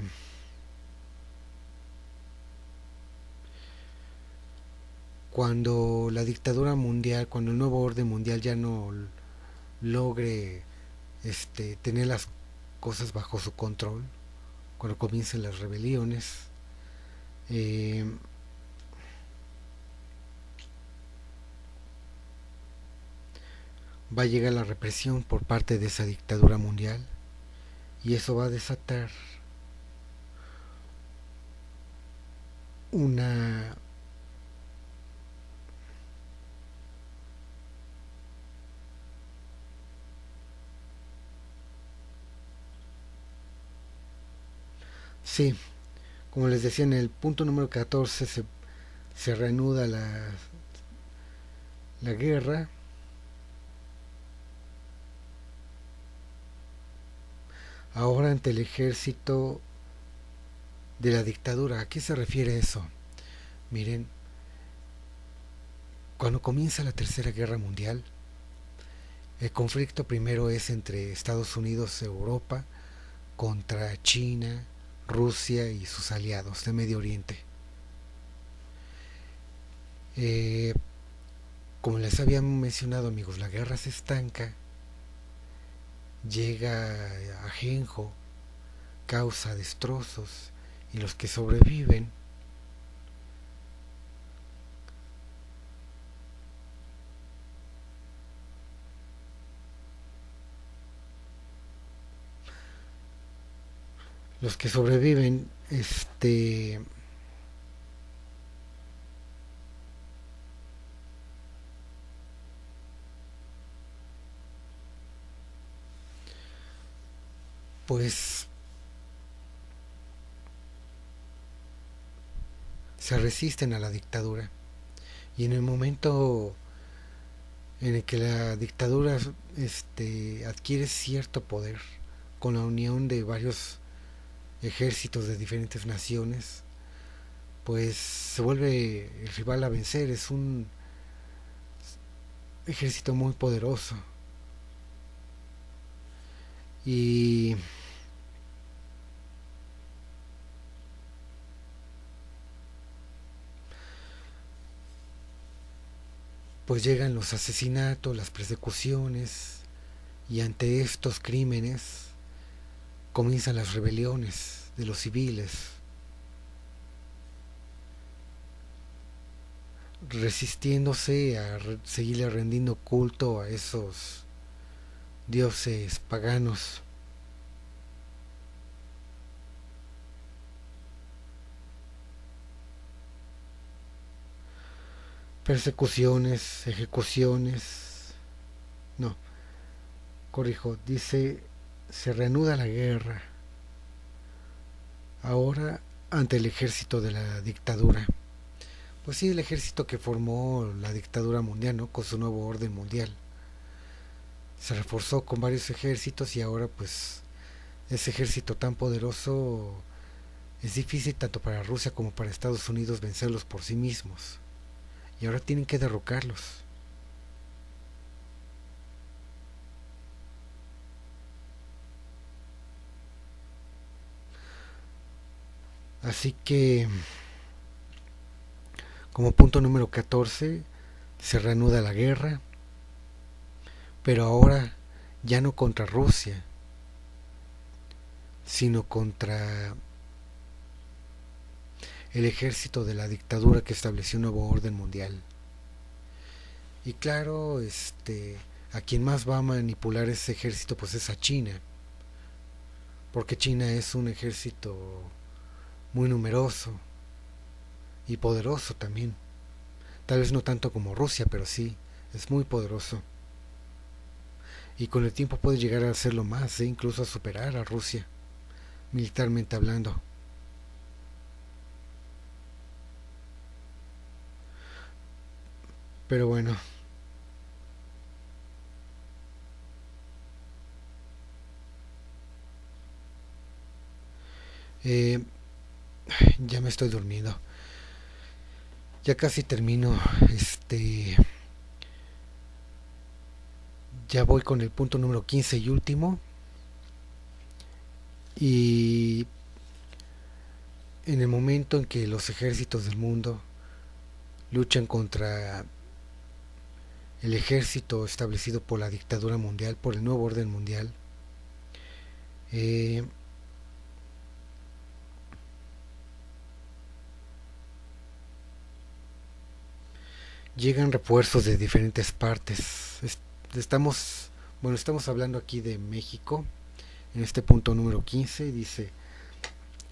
cuando la dictadura mundial, cuando el nuevo orden mundial ya no logre tener las cosas bajo su control, cuando comiencen las rebeliones, eh, va a llegar la represión por parte de esa dictadura mundial y eso va a desatar una sí, como les decía, en el punto número 14 se reanuda la guerra. Ahora ante el ejército de la dictadura. ¿A qué se refiere eso? Miren, cuando comienza la Tercera Guerra Mundial, el conflicto primero es entre Estados Unidos, Europa, contra China, Rusia y sus aliados de Medio Oriente. Eh, como les había mencionado, amigos, la guerra se estanca, llega a ajenjo, causa destrozos y los que sobreviven los que sobreviven pues se resisten a la dictadura y en el momento en el que la dictadura adquiere cierto poder con la unión de varios ejércitos de diferentes naciones, pues se vuelve el rival a vencer. Es un ejército muy poderoso y pues llegan los asesinatos, las persecuciones y ante estos crímenes comienzan las rebeliones de los civiles, resistiéndose a seguirle rendiendo culto a esos dioses paganos. Persecuciones, ejecuciones. No, corrijo, dice, se reanuda la guerra. Ahora ante el ejército de la dictadura. Pues sí, el ejército que formó la dictadura mundial, ¿no? Con su nuevo orden mundial. Se reforzó con varios ejércitos y ahora pues ese ejército tan poderoso es difícil tanto para Rusia como para Estados Unidos vencerlos por sí mismos. Y ahora tienen que derrocarlos. Así que, como punto número 14, se reanuda la guerra, pero ahora ya no contra Rusia, sino contra el ejército de la dictadura que estableció un nuevo orden mundial. Y claro, a quien más va a manipular ese ejército pues es a China, porque China es un ejército muy numeroso y poderoso también. Tal vez no tanto como Rusia, pero sí, es muy poderoso. Y con el tiempo puede llegar a hacerlo más, incluso a superar a Rusia, militarmente hablando. Pero bueno, eh, ya me estoy durmiendo. Ya casi termino. Ya voy con el punto número 15 y último. Y en el momento en que los ejércitos del mundo luchan contra el ejército establecido por la dictadura mundial, por el nuevo orden mundial, eh, llegan refuerzos de diferentes partes. Estamos, bueno, estamos hablando aquí de México. En este punto número 15 dice,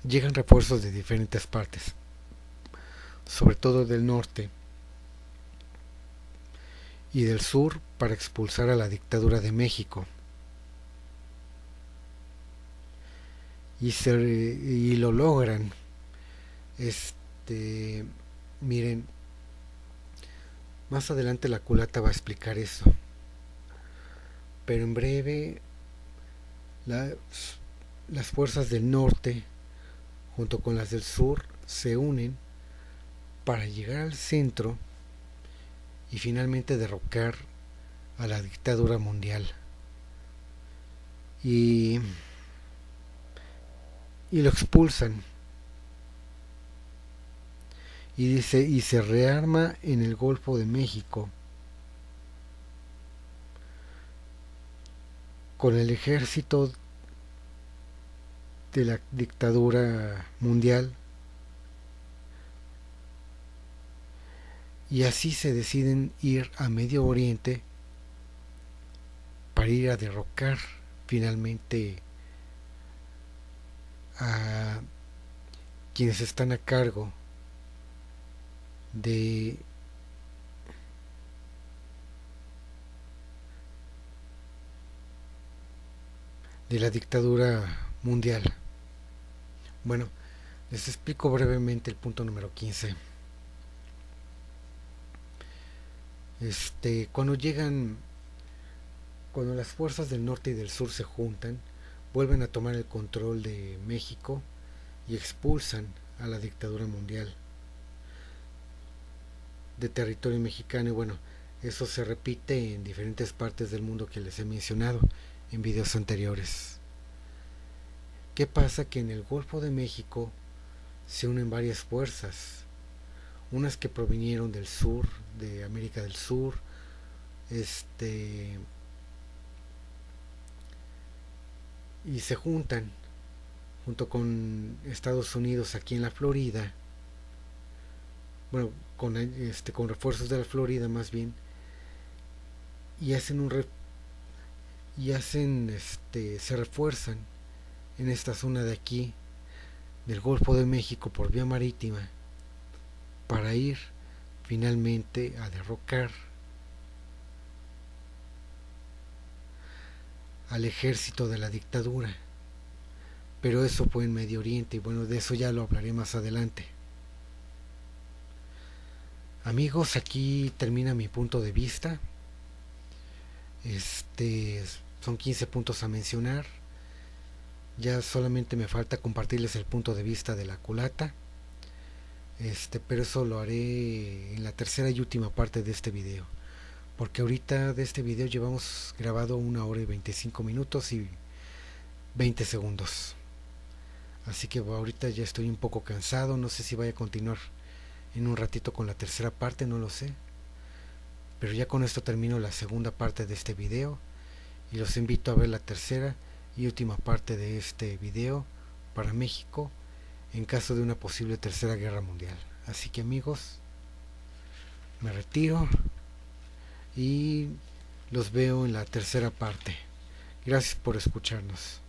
llegan refuerzos de diferentes partes, sobre todo del norte y del sur, para expulsar a la dictadura de México. Y lo logran. Miren, más adelante la culata va a explicar eso. Pero en breve, la, las fuerzas del norte, junto con las del sur, se unen para llegar al centro y finalmente derrocar a la dictadura mundial. Y, y lo expulsan. Y dice, y se rearma en el Golfo de México con el ejército de la dictadura mundial, y así se deciden ir a Medio Oriente para ir a derrocar finalmente a quienes están a cargo de la dictadura mundial. Bueno, les explico brevemente el punto número 15. Cuando llegan, cuando las fuerzas del norte y del sur se juntan, vuelven a tomar el control de México y expulsan a la dictadura mundial de territorio mexicano. Y bueno, eso se repite en diferentes partes del mundo que les he mencionado en videos anteriores. ¿Qué pasa? Que en el Golfo de México se unen varias fuerzas, unas que provinieron del sur, de América del Sur, y se juntan junto con Estados Unidos aquí en la Florida, bueno, con refuerzos de la Florida más bien, y hacen se refuerzan en esta zona de aquí del Golfo de México por vía marítima para ir finalmente a derrocar al ejército de la dictadura. pero eso fue en Medio Oriente y bueno, de eso ya lo hablaré más adelante. Amigos, aquí termina mi punto de vista. Este son 15 puntos a mencionar. Ya solamente me falta compartirles el punto de vista de la culata. Pero eso lo haré en la tercera y última parte de este video. Porque ahorita de este video llevamos grabado 1 hora y 25 minutos y 20 segundos. Así que ahorita ya estoy un poco cansado. No sé si vaya a continuar en un ratito con la tercera parte, no lo sé. Pero ya con esto termino la segunda parte de este video. Y los invito a ver la tercera y última parte de este video para México en caso de una posible tercera guerra mundial. Así que amigos, me retiro y los veo en la tercera parte. Gracias por escucharnos.